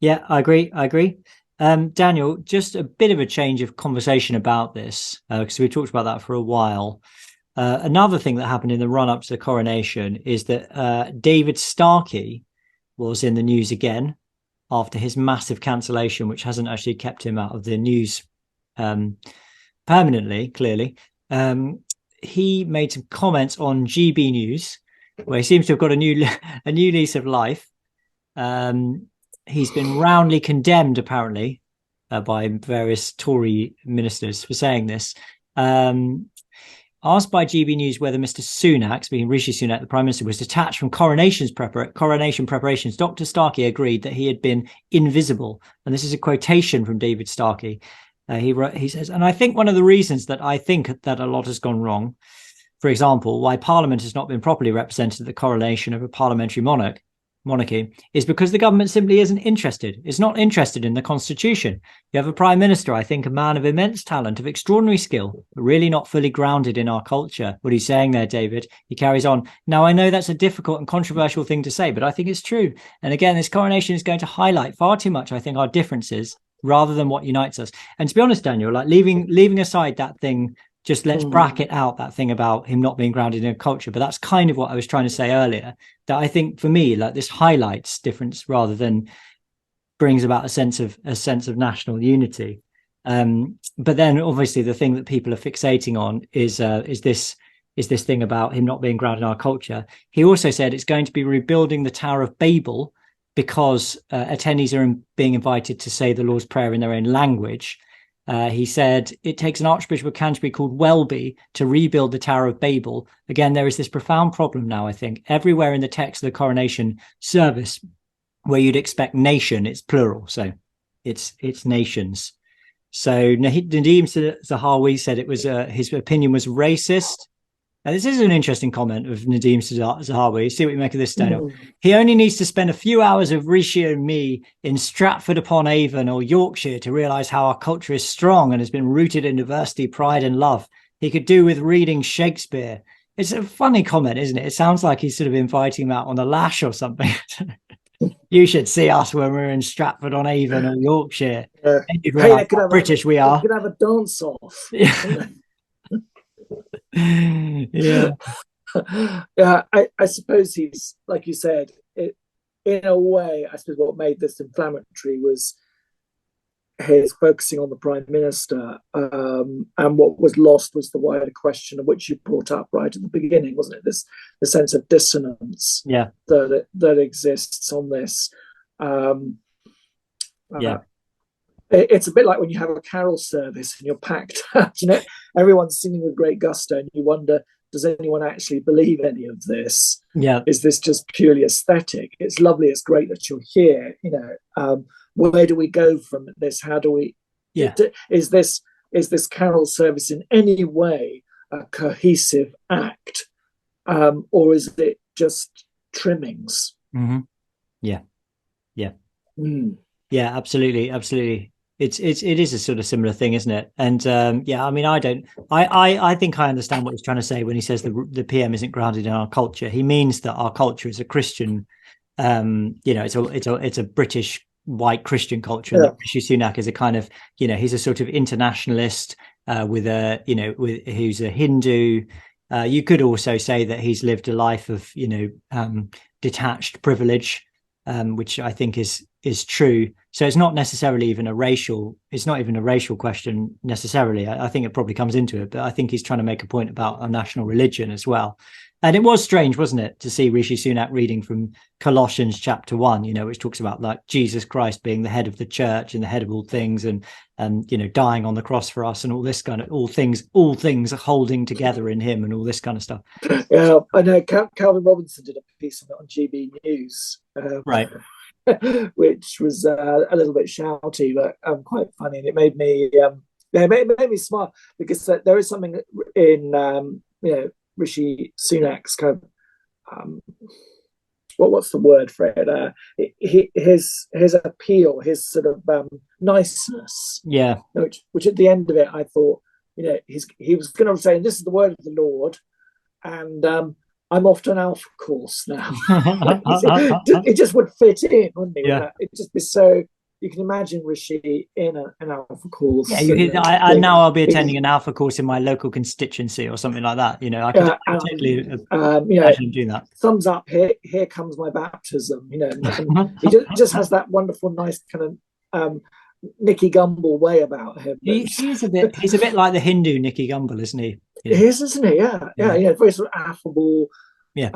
Speaker 2: I agree. Daniel, just a bit of a change of conversation about this, because we talked about that for a while. Another thing that happened in the run-up to the coronation is that David Starkey was in the news again after his massive cancellation, which hasn't actually kept him out of the news permanently, clearly. He made some comments on GB News, where he seems to have got a new lease of life. He's been roundly condemned, apparently, by various Tory ministers for saying this. Asked by GB News whether Mr. Sunak, speaking Rishi Sunak, the Prime Minister, was detached from coronation preparations, Dr. Starkey agreed that he had been invisible. And this is a quotation from David Starkey. He says, and I think one of the reasons that I think that a lot has gone wrong, for example, why Parliament has not been properly represented at the coronation of a parliamentary monarch, monarchy is because the government simply isn't interested. It's not interested in the constitution. You have a prime minister, I think, a man of immense talent, of extraordinary skill, but really not fully grounded in our culture. What he's saying there, David, he carries on. Now, I know that's a difficult and controversial thing to say, but I think it's true. And again, this coronation is going to highlight far too much, I think, our differences rather than what unites us. And to be honest, Daniel, like leaving aside that thing, just let's bracket out that thing about him not being grounded in a culture. But that's kind of what I was trying to say earlier, that I think for me, like, this highlights difference rather than brings about a sense of national unity. But then obviously the thing that people are fixating on is this thing about him not being grounded in our culture. He also said it's going to be rebuilding the Tower of Babel, because attendees are being invited to say the Lord's Prayer in their own language. He said it takes an Archbishop of Canterbury called Welby to rebuild the Tower of Babel. Again, there is this profound problem now, I think, everywhere in the text of the coronation service, where you'd expect nation, it's plural, so it's nations. So Nadim Zahawi said it was his opinion was racist. Now, this is an interesting comment of Nadim Zahawi. See what you make of this, Daniel. He only needs to spend a few hours of Rishi and me in Stratford-upon-Avon or Yorkshire to realise how our culture is strong and has been rooted in diversity, pride and love. He could do with reading Shakespeare. It's a funny comment, isn't it? It sounds like he's sort of inviting him out on the lash or something. You should see us when we're in Stratford-on-Avon or Yorkshire. You'd realise how British we are.
Speaker 3: You could have a dance-off.
Speaker 2: Yeah. Yeah.
Speaker 3: Yeah, I suppose he's, like you said, in a way, I suppose what made this inflammatory was his focusing on the Prime Minister, and what was lost was the wider question of which you brought up right at the beginning, wasn't it? The sense of dissonance that exists on this. It's a bit like when you have a carol service and you're packed out, everyone's singing with great gusto, and you wonder, does anyone actually believe any of this?
Speaker 2: Yeah.
Speaker 3: Is this just purely aesthetic? It's lovely, it's great that you're here, where do we go from this? How do we, is this carol service in any way a cohesive act, or is it just trimmings?
Speaker 2: Mm-hmm. Yeah. Yeah, absolutely. It is a sort of similar thing, isn't it? And I mean, I think I understand what he's trying to say when he says the PM isn't grounded in our culture. He means that our culture is a Christian, it's a British white Christian culture. And that Rishi Sunak is a kind of, he's a sort of internationalist who's a Hindu. You could also say that he's lived a life of, detached privilege, which I think is true. So it's not necessarily even a racial question necessarily. I think it probably comes into it, but I think he's trying to make a point about our national religion as well. And it was strange, wasn't it, to see Rishi Sunak reading from Colossians chapter 1, which talks about like Jesus Christ being the head of the church and the head of all things, and dying on the cross for us, and all this kind of all things are holding together in him, and all this kind of stuff.
Speaker 3: Yeah, I know. Calvin Robinson did a piece on it on GB News,
Speaker 2: right,
Speaker 3: which was a little bit shouty, but quite funny, and it made me made me smile, because there is something in Rishi Sunak's kind of what's the word for it? His appeal, his sort of niceness.
Speaker 2: Yeah.
Speaker 3: Which at the end of it, I thought, he was going to say, "This is the word of the Lord," and I'm off to an alpha course now. It just would fit in, wouldn't it?
Speaker 2: Yeah.
Speaker 3: It'd just be so. You can imagine Rishi in an alpha course.
Speaker 2: Yeah, now I'll be attending an alpha course in my local constituency or something like that. I can totally imagine doing that.
Speaker 3: Thumbs up, here comes my baptism. He just has that wonderful, nice kind of Nicky Gumbel way about him.
Speaker 2: He's a bit like the Hindu Nicky Gumbel, isn't he?
Speaker 3: He is, isn't he? Yeah. Very sort of affable.
Speaker 2: Yeah.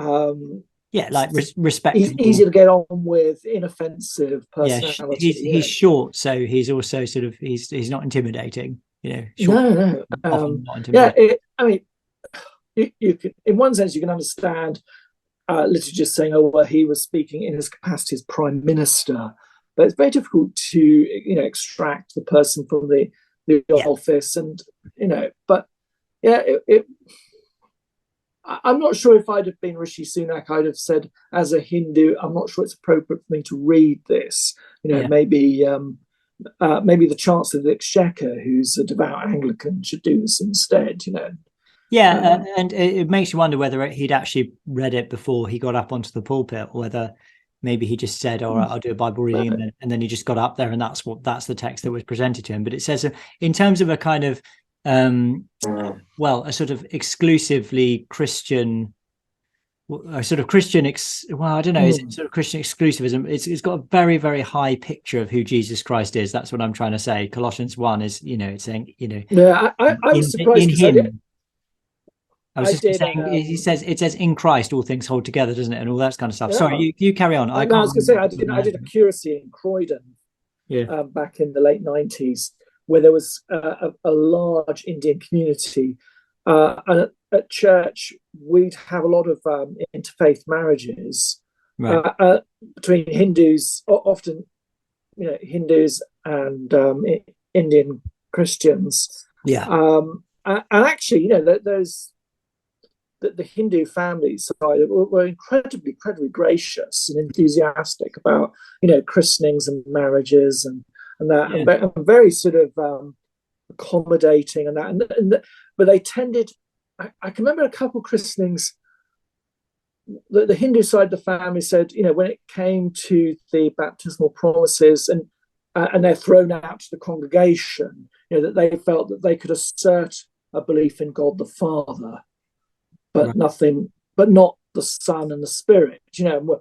Speaker 2: Like respectful.
Speaker 3: He's easy to get on with, inoffensive personality.
Speaker 2: He's short, so he's also sort of he's not intimidating.
Speaker 3: Short, no.
Speaker 2: Not intimidating.
Speaker 3: You can, in one sense, you can understand liturgists saying, "Oh, well, he was speaking in his capacity as Prime Minister," but it's very difficult to extract the person from the office, and But I'm not sure if I'd have been Rishi Sunak, I'd have said, as a Hindu, I'm not sure it's appropriate for me to read this. Maybe the Chancellor of the Exchequer, who's a devout Anglican, should do this instead.
Speaker 2: And it makes you wonder whether he'd actually read it before he got up onto the pulpit, or whether maybe he just said, "All right, I'll do a Bible reading," and then he just got up there, and that's the text that was presented to him. But it says, in terms of a kind of a sort of exclusively Christian, a sort of Christian, I don't know, is it sort of Christian exclusivism? It's got a very, very high picture of who Jesus Christ is. That's what I'm trying to say. Colossians 1 is, it's saying,
Speaker 3: Yeah, I was surprised
Speaker 2: in him. I was just saying, it says in Christ all things hold together, doesn't it, and all that kind of stuff. Yeah. Sorry, you carry on.
Speaker 3: I was going to say I did a curacy in Croydon, back in the late 90s, where there was a large Indian community, and at church we'd have a lot of interfaith marriages, right, between Hindus, often Hindus and Indian Christians. And actually, those. The Hindu family side were incredibly gracious and enthusiastic about christenings and marriages and that, and very sort of accommodating and that. But they tended. I can remember a couple of christenings. The Hindu side of the family said, when it came to the baptismal promises and they're thrown out to the congregation, that they felt that they could assert a belief in God the Father, but nothing, but not the Son and the Spirit. I can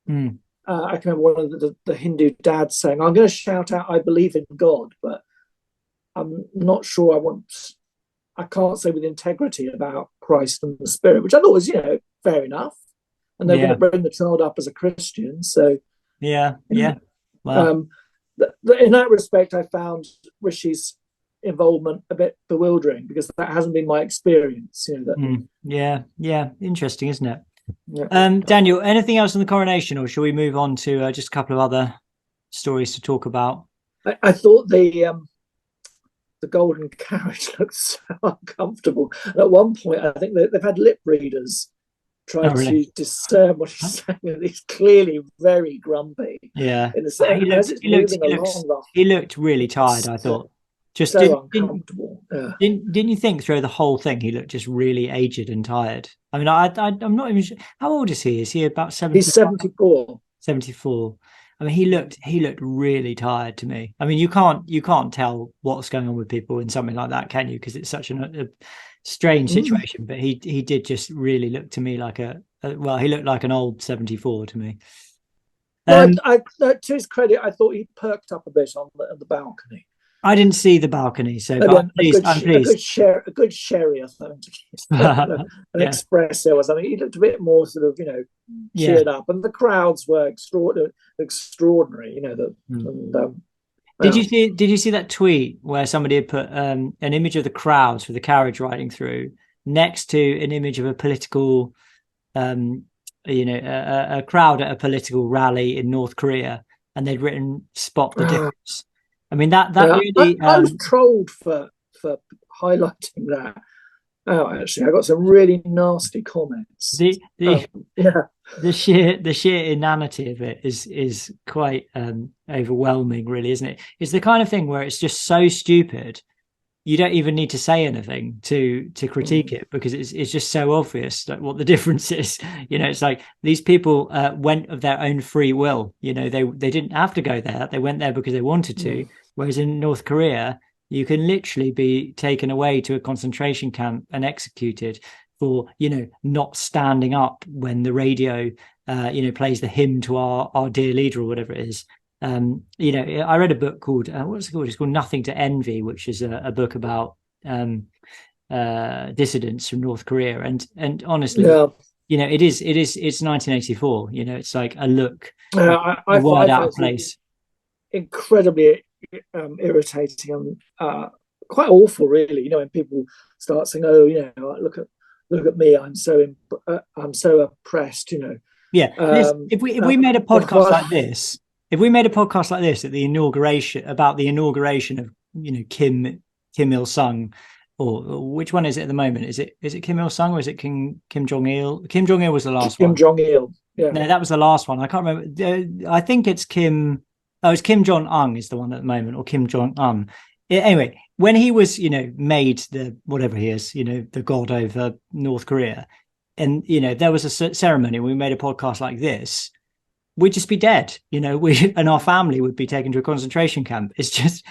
Speaker 3: remember one of the Hindu dads saying, "I'm going to shout out, I believe in God, but I'm not sure I can't say with integrity about Christ and the Spirit," which I thought was, fair enough. And they're going to bring the child up as a Christian. So, wow. In that respect, I found Rishi's involvement a bit bewildering, because that hasn't been my experience.
Speaker 2: Interesting, isn't it? Daniel, anything else on the coronation, or shall we move on to just a couple of other stories to talk about?
Speaker 3: I thought the golden carriage looked so uncomfortable, and at one point I think they've had lip readers try to discern what he's saying. He's clearly very grumpy.
Speaker 2: He looked really tired, I thought. Just
Speaker 3: so uncomfortable.
Speaker 2: Didn't you think through the whole thing he looked just really aged and tired? I mean, I'm not even sure. How old is he? Is he about 70?
Speaker 3: He's 74.
Speaker 2: 74. I mean, he looked really tired to me. I mean, you can't tell what's going on with people in something like that, can you? Because it's such a strange situation. But he did just really look to me like he looked like an old 74 to me.
Speaker 3: To his credit, I thought he perked up a bit on the balcony.
Speaker 2: I didn't see the balcony, so I'm pleased.
Speaker 3: A good sherry or something, an espresso or something. He looked a bit more sort of, cheered up, and the crowds were extraordinary.
Speaker 2: Did you see that tweet where somebody had put an image of the crowds for the carriage riding through next to an image of a political, a crowd at a political rally in North Korea, and they'd written "Spot the difference." I mean, that really.
Speaker 3: I was trolled for highlighting that. Oh, actually, I got some really nasty comments.
Speaker 2: The sheer inanity of it is quite overwhelming, really, isn't it? It's the kind of thing where it's just so stupid, you don't even need to say anything to critique it, because it's just so obvious what the difference is. It's like these people went of their own free will. They didn't have to go there; they went there because they wanted to. Whereas in North Korea, you can literally be taken away to a concentration camp and executed for, not standing up when the radio, plays the hymn to our dear leader or whatever it is. I read a book called, what's it called? It's called Nothing to Envy, which is a book about dissidents from North Korea. And honestly, it's 1984. It's like a look, a word out of place.
Speaker 3: Incredibly irritating and quite awful, really. When people start saying, "Oh, look at me, I'm so oppressed,"
Speaker 2: if we made a podcast like this, at the inauguration, about the inauguration of Kim Il Sung or which one is it at the moment? Is it Kim Il Sung or is it Kim Jong Il? Kim Jong Il was the last one.
Speaker 3: Kim Jong Il. Yeah.
Speaker 2: No, that was the last one. I can't remember. I think it's Kim. Oh, it's Kim Jong Un is the one at the moment, or Kim Jong Un. Anyway, when he was, made the whatever he is, the god over North Korea, and there was a ceremony. We made a podcast like this. We'd just be dead, we and our family would be taken to a concentration camp. It's just,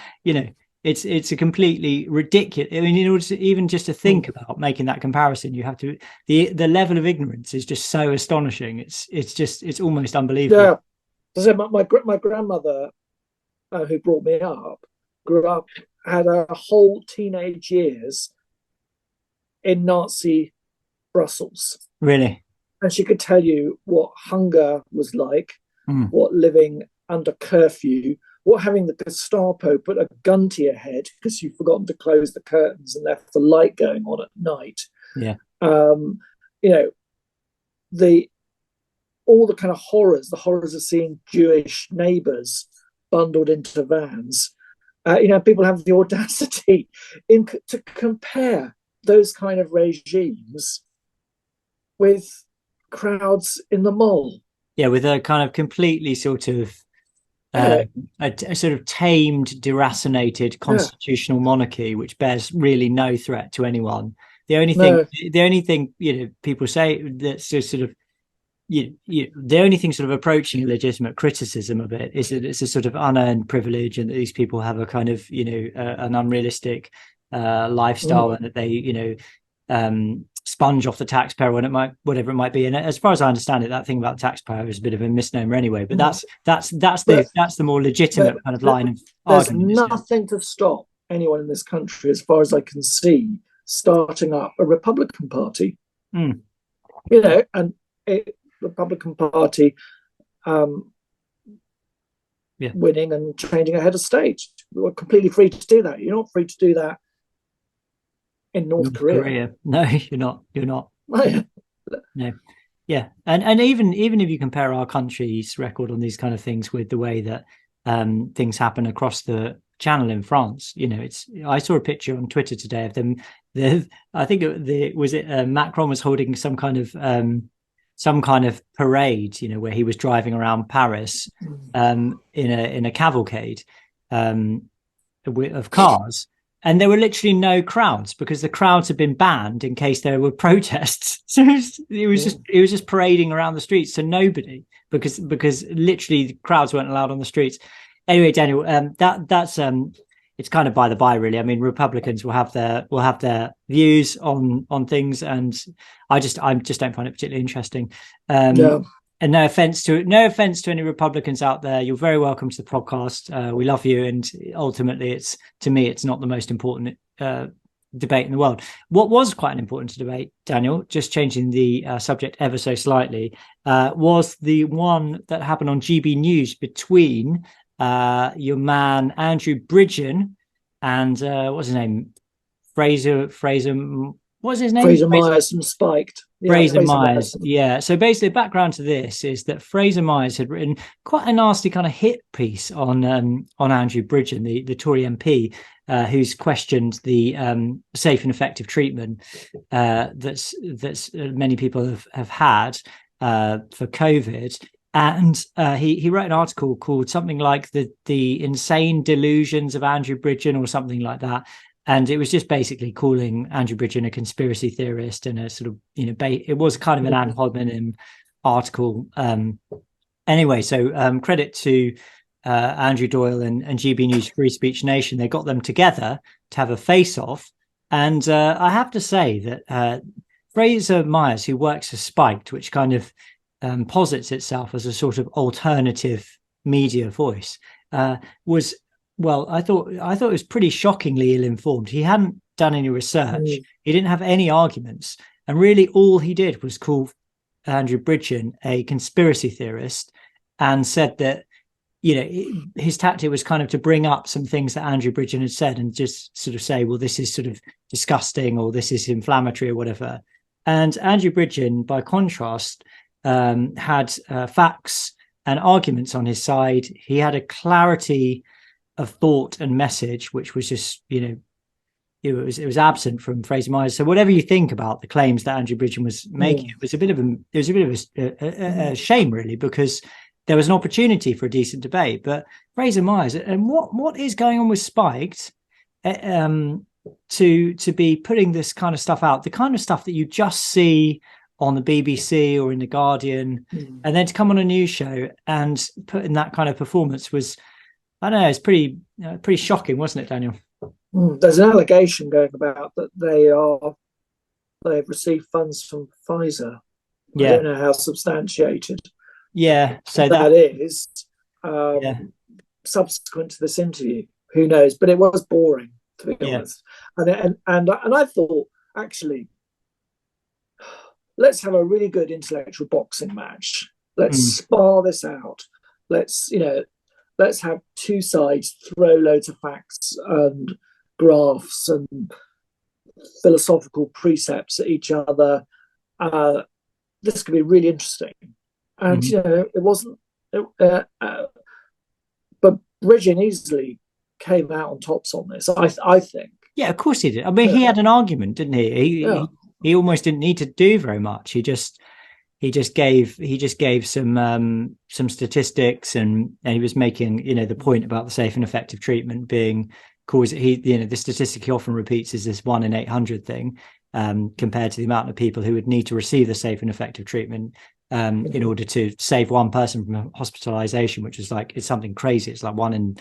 Speaker 2: it's a completely ridiculous. I mean, in order to even just to think about making that comparison, you have to the level of ignorance is just so astonishing. It's almost unbelievable.
Speaker 3: Yeah, so my grandmother, who brought me up, grew up, had a whole teenage years in Nazi Brussels.
Speaker 2: Really?
Speaker 3: And she could tell you what hunger was like, what living under curfew, what having the Gestapo put a gun to your head because you've forgotten to close the curtains and left the light going on at night.
Speaker 2: Yeah.
Speaker 3: All the kind of horrors, the horrors of seeing Jewish neighbours bundled into vans. People have the audacity to compare those kind of regimes with crowds in the mall.
Speaker 2: Yeah, with a kind of completely sort of a sort of tamed, deracinated constitutional monarchy, which bears really no threat to anyone. The only thing people say that's just sort of the only thing sort of approaching a legitimate criticism of it is that it's a sort of unearned privilege, and that these people have a kind of an unrealistic lifestyle, and that they sponge off the taxpayer whatever it might be. And as far as I understand it, that thing about the taxpayer is a bit of a misnomer anyway. But that's the more legitimate kind of line of argument.
Speaker 3: There's nothing to stop anyone in this country, as far as I can see, starting up a Republican Party. And Republican Party winning and changing a head of state. We're completely free to do that. You're not free to do that in North Korea.
Speaker 2: No, you're not. No. Yeah. And even if you compare our country's record on these kind of things with the way that things happen across the channel in France, I saw a picture on Twitter today of them. I think Macron was holding some kind of parade, where he was driving around Paris in a cavalcade of cars, and there were literally no crowds because the crowds had been banned in case there were protests. So it was just parading around the streets to nobody because literally the crowds weren't allowed on the streets. Anyway, Daniel, that's it's kind of by the by, really. I mean, Republicans will have their views on things, and I just don't find it particularly interesting. And no offense to any Republicans out there. You're very welcome to the podcast. We love you, and ultimately, to me, it's not the most important debate in the world. What was quite an important debate, Daniel, just changing the subject ever so slightly, was the one that happened on GB News between your man Andrew Bridgen and what's his name? Fraser. What's his name?
Speaker 3: Fraser Myers and Spiked.
Speaker 2: Fraser Myers. Yeah. So basically, the background to this is that Fraser Myers had written quite a nasty kind of hit piece on Andrew Bridgen, the Tory MP, who's questioned the safe and effective treatment that's many people have had for COVID. And he wrote an article called something like the insane delusions of Andrew Bridgen or something like that. And it was just basically calling Andrew Bridgen a conspiracy theorist and a sort of, it was kind of an ad hominem article. Anyway, so credit to Andrew Doyle and GB News Free Speech Nation. They got them together to have a face-off. And I have to say that Fraser Myers, who works for Spiked, which kind of posits itself as a sort of alternative media voice, was... Well, I thought it was pretty shockingly ill-informed. He hadn't done any research. He didn't have any arguments. And really all he did was call Andrew Bridgen a conspiracy theorist and said that, his tactic was kind of to bring up some things that Andrew Bridgen had said and just sort of say, well, this is sort of disgusting or this is inflammatory or whatever. And Andrew Bridgen, by contrast, had facts and arguments on his side. He had a clarity of thought and message, which was just, it was absent from Fraser Myers. So whatever you think about the claims that Andrew Bridgen was making, it was a bit of a shame, really, because there was an opportunity for a decent debate. But Fraser Myers, and what is going on with Spiked, to be putting this kind of stuff out, the kind of stuff that you just see on the BBC or in the Guardian, and then to come on a news show and put in that kind of performance was, I don't know, it's pretty shocking, wasn't it, Daniel?
Speaker 3: There's an allegation going about that they've received funds from Pfizer. I don't know how substantiated.
Speaker 2: Yeah, so
Speaker 3: that is subsequent to this interview. Who knows? But it was boring, to be honest. And I thought, actually, let's have a really good intellectual boxing match. Let's spar this out. Let's have two sides throw loads of facts and graphs and philosophical precepts at each other. This could be really interesting. And it wasn't. But Bridgen easily came out on tops on this. I think. Yeah,
Speaker 2: of course he did. I mean, he had an argument, didn't he? He almost didn't need to do very much. He just gave some statistics, and he was making the point about the safe and effective treatment being the statistic he often repeats is this 1 in 800 thing, compared to the amount of people who would need to receive the safe and effective treatment in order to save one person from hospitalization, which is it's something crazy. It's like 1 in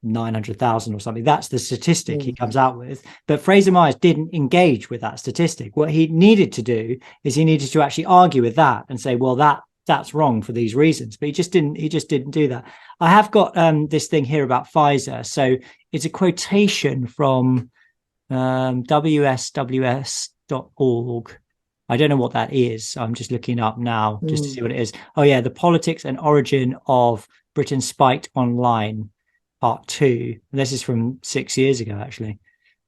Speaker 2: 900,000 or something. That's the statistic he comes out with. But Fraser Myers didn't engage with that statistic. What he needed to do is he needed to actually argue with that and say, well, that's wrong for these reasons. But he just didn't do that. I have got this thing here about Pfizer. So it's a quotation from WSWS.org. I don't know what that is. I'm just looking up now just to see what it is. Oh yeah, the politics and origin of Britain Spiked Online, Part 2. And this is from 6 years ago, actually.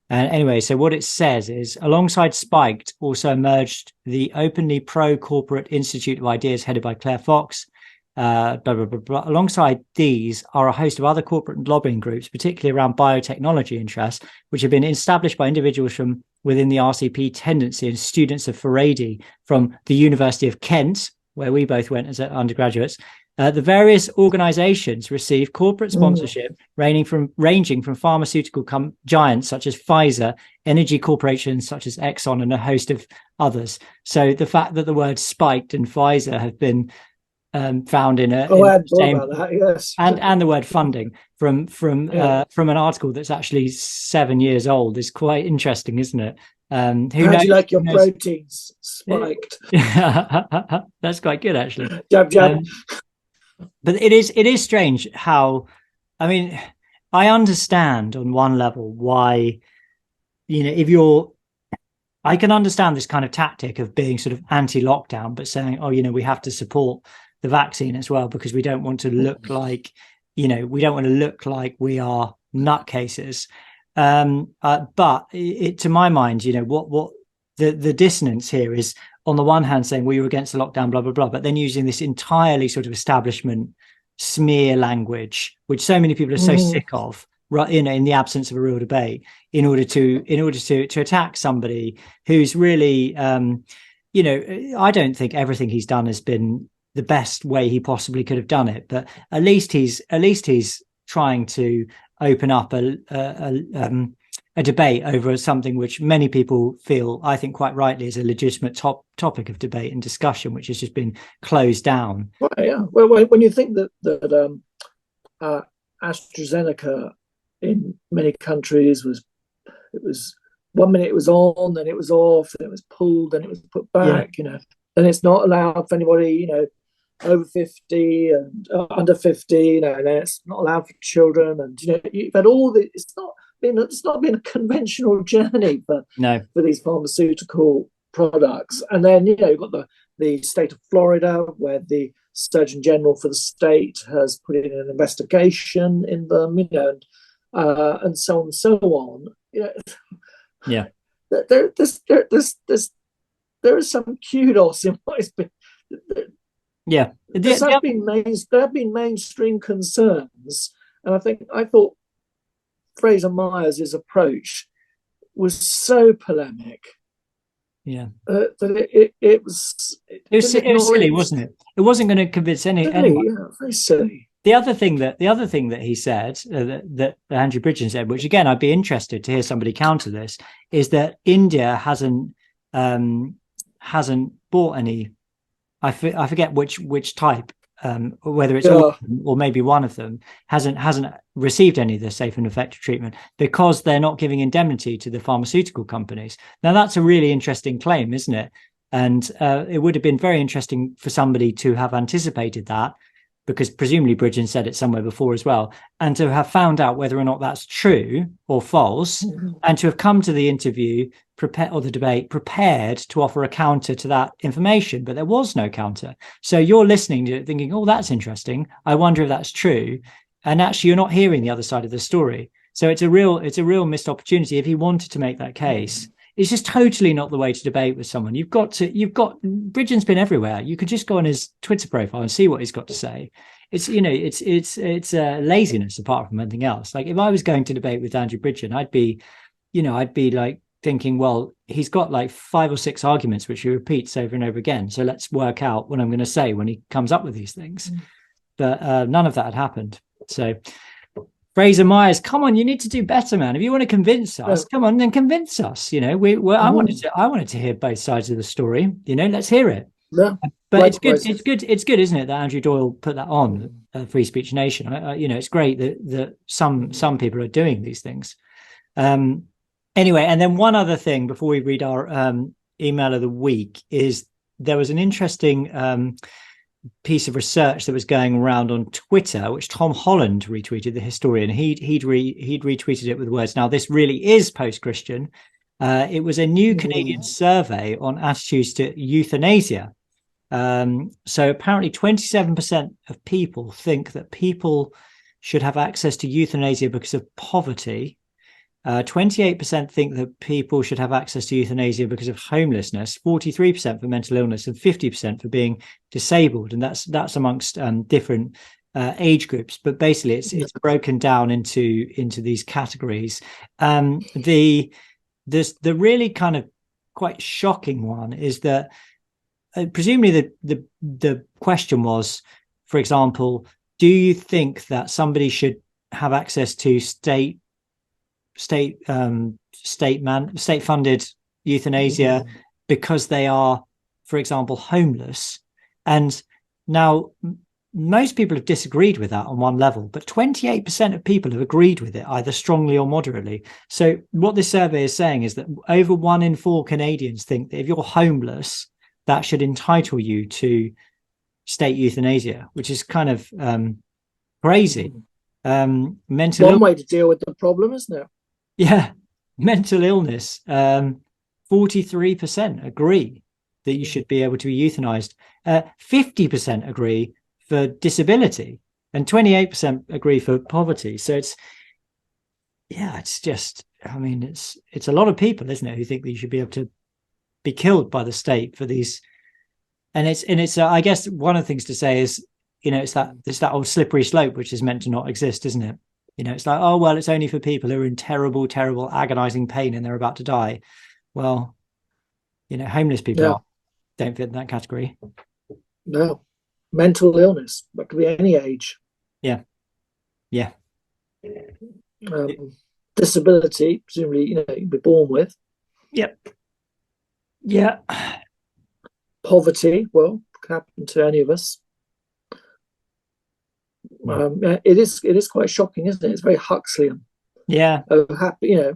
Speaker 2: And anyway, so what it says is, alongside Spiked also emerged the openly pro-corporate Institute of Ideas headed by Claire Fox. Blah, blah, blah, blah. Alongside these are a host of other corporate and lobbying groups, particularly around biotechnology interests, which have been established by individuals from within the RCP tendency and students of Farady from the University of Kent, where we both went as undergraduates. The various organizations receive corporate sponsorship ranging from pharmaceutical giants such as Pfizer, energy corporations such as Exxon, and a host of others. So the fact that the word Spiked and Pfizer have been found in a and the word funding from an article that's actually 7 years old is quite interesting, isn't it?
Speaker 3: How do you like your proteins spiked?
Speaker 2: That's quite good, actually.
Speaker 3: Jab.
Speaker 2: But it is strange how, I mean, I understand on one level why, I can understand this kind of tactic of being sort of anti-lockdown, but saying, we have to support the vaccine as well, because we don't want to look like, we are nutcases. But to my mind, what the dissonance here is, on the one hand saying, well, you're against the lockdown, blah, blah, blah, but then using this entirely sort of establishment smear language, which so many people are so sick of, right, in the absence of a real debate, in order to attack somebody who's really, I don't think everything he's done has been the best way he possibly could have done it, but at least he's trying to open up a debate over something which many people feel, I think quite rightly, is a legitimate topic of debate and discussion, which has just been closed down.
Speaker 3: Well, yeah. Well, when you think that AstraZeneca in many countries was 1 minute it was on, then it was off, then it was pulled, then it was put back, then it's not allowed for anybody, over 50 and under 50, then it's not allowed for children, and you've had all the. It's not been a conventional journey for these pharmaceutical products. And then you've got the state of Florida, where the Surgeon General for the state has put in an investigation in them, and so on and so on. There is some kudos in what has been. There have been mainstream concerns, and I thought Fraser Myers' approach was so polemic.
Speaker 2: Yeah.
Speaker 3: That it was
Speaker 2: silly, wasn't it? It wasn't going to convince anyone.
Speaker 3: Yeah, very silly.
Speaker 2: The other thing that he said, that Andrew Bridgen said, which again I'd be interested to hear somebody counter this, is that India hasn't bought any. I forget which type, whether it's all of them or maybe one of them hasn't received any of the safe and effective treatment because they're not giving indemnity to the pharmaceutical companies. Now that's a really interesting claim, isn't it? And it would have been very interesting for somebody to have anticipated that, because presumably Bridgen said it somewhere before as well, and to have found out whether or not that's true or false, and to have come to the interview or the debate prepared to offer a counter to that information, but there was no counter. So you're listening to it thinking, oh, that's interesting, I wonder if that's true, and actually you're not hearing the other side of the story. So it's a real missed opportunity if he wanted to make that case. It's just totally not the way to debate with someone. Bridgen's been everywhere. You could just go on his Twitter profile and see what he's got to say. It's laziness apart from anything else. Like if I was going to debate with Andrew Bridgen, I'd be like thinking, well, he's got like 5 or 6 arguments which he repeats over and over again. So let's work out what I'm going to say when he comes up with these things. But none of that had happened. So Fraser Myers, come on, you need to do better, man. If you want to convince us, come on, then convince us. I wanted to hear both sides of the story. Let's hear it.
Speaker 3: Yeah,
Speaker 2: but it's good, isn't it, that Andrew Doyle put that on Free Speech Nation? It's great that some people are doing these things. Anyway, and then one other thing before we read our email of the week is there was an interesting piece of research that was going around on Twitter, which Tom Holland retweeted, the historian. He'd retweeted it with words, now this really is post-Christian. It was a new Canadian survey on attitudes to euthanasia. So apparently 27% of people think that people should have access to euthanasia because of poverty. 28% think that people should have access to euthanasia because of homelessness, 43% for mental illness, and 50% for being disabled. And that's amongst different age groups. But basically, it's broken down into these categories. The really kind of quite shocking one is that presumably the question was, for example, do you think that somebody should have access to state-funded euthanasia because they are, for example, homeless? And now most people have disagreed with that on one level, but 28% of people have agreed with it, either strongly or moderately. So what this survey is saying is that over 1 in 4 Canadians think that if you're homeless, that should entitle you to state euthanasia, which is kind of crazy. One
Speaker 3: way to deal with the problem, isn't it?
Speaker 2: Yeah, mental illness. 43% agree that you should be able to be euthanized. 50% agree for disability, and 28% agree for poverty. So it's a lot of people, isn't it, who think that you should be able to be killed by the state for these. And it's I guess one of the things to say is, it's that old slippery slope which is meant to not exist, isn't it? It's like, oh, well, it's only for people who are in terrible, terrible, agonizing pain and they're about to die. Well, homeless people don't fit in that category.
Speaker 3: No. Mental illness, that could be any age.
Speaker 2: Yeah.
Speaker 3: Disability, presumably, you'd be born with.
Speaker 2: Yep. Yeah.
Speaker 3: Poverty, well, could happen to any of us. It is quite shocking, isn't it? It's very Huxleyan.
Speaker 2: Yeah.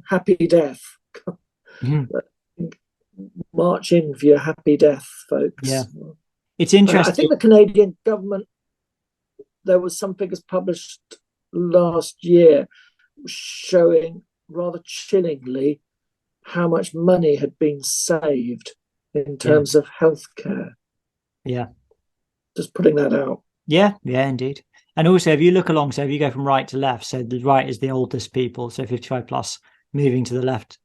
Speaker 3: Happy death. March in for your happy death, folks.
Speaker 2: Yeah. It's interesting.
Speaker 3: I think the Canadian government, there was some figures published last year showing rather chillingly how much money had been saved in terms of healthcare.
Speaker 2: Yeah.
Speaker 3: Just putting that out.
Speaker 2: Yeah, indeed. And also, if you look along, so if you go from right to left, so the right is the oldest people, so 55 plus, moving to the left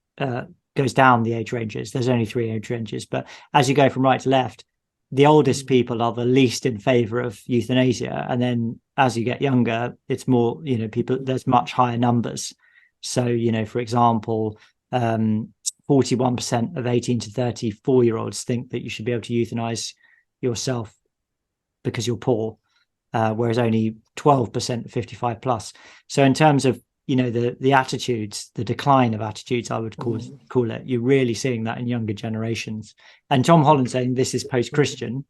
Speaker 2: goes down the age ranges. There's only 3 age ranges. But as you go from right to left, the oldest people are the least in favor of euthanasia. And then as you get younger, it's more, people, there's much higher numbers. So, for example, 41% of 18 to 34-year-olds think that you should be able to euthanize yourself because you're poor, whereas only 12% 55 plus. So in terms of, you know, the attitudes, the decline of attitudes, I would call it, you're really seeing that in younger generations. And Tom Holland saying this is post-Christian.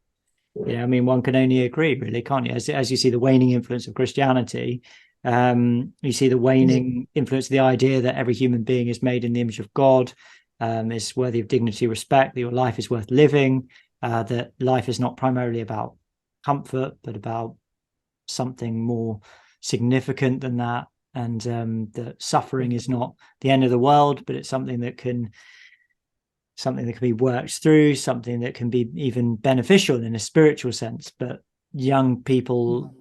Speaker 2: Yeah, I mean, one can only agree, really, can't you? As you see the waning influence of Christianity, you see the waning influence of the idea that every human being is made in the image of God, is worthy of dignity, respect, that your life is worth living, that life is not primarily about comfort, but about something more significant than that. And that suffering is not the end of the world, but it's something that can be worked through, something that can be even beneficial in a spiritual sense. But young people,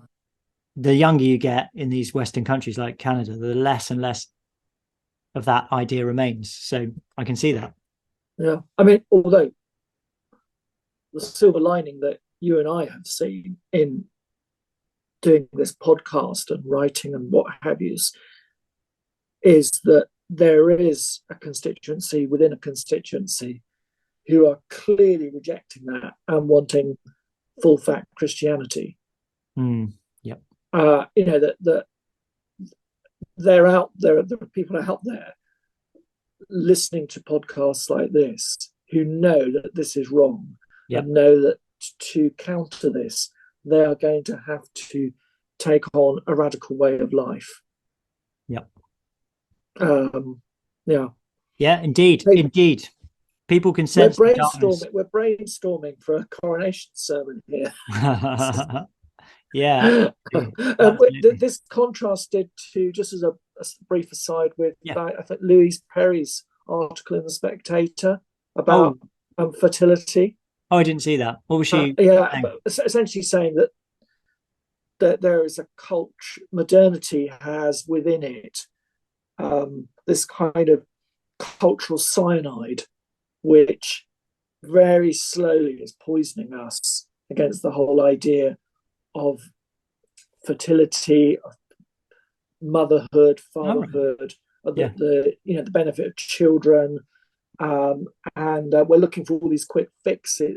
Speaker 2: the younger you get in these Western countries like Canada, the less and less of that idea remains. So I can see that.
Speaker 3: Yeah, I mean, although the silver lining that you and I have seen in doing this podcast and writing and what have you is that there is a constituency within a constituency who are clearly rejecting that and wanting full fat Christianity.
Speaker 2: Yep.
Speaker 3: You know, that they're out there, there are people out there listening to podcasts like this who know that this is wrong, and know that to counter this, they are going to have to take on a radical way of life.
Speaker 2: Yeah, indeed. People can sense
Speaker 3: we're brainstorming for a coronation sermon here.
Speaker 2: Yeah.
Speaker 3: This contrasted to, just as a brief aside, with I think Louise Perry's article in The Spectator about fertility.
Speaker 2: Oh, I didn't see that. What was she
Speaker 3: saying? But essentially saying that there is a culture, modernity has within it this kind of cultural cyanide, which very slowly is poisoning us against the whole idea of fertility, of motherhood, fatherhood, the benefit of children, and we're looking for all these quick fixes.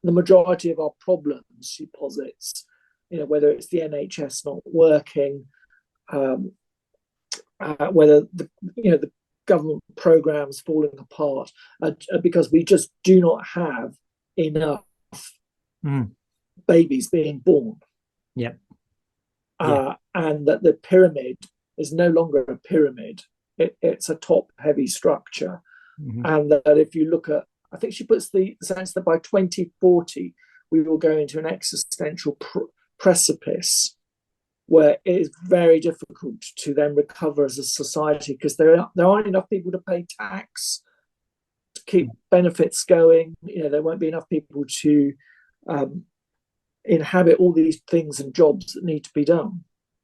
Speaker 3: The majority of our problems, she posits, whether it's the NHS not working, whether the government programs falling apart, because we just do not have enough babies being born. And that the pyramid is no longer a pyramid. It's a top-heavy structure. And that if you look at, I think she puts the sense that by 2040, we will go into an existential precipice where it is very difficult to then recover as a society, because there aren't enough people to pay tax, to keep benefits going. There won't be enough people to inhabit all these things and jobs that need to be done.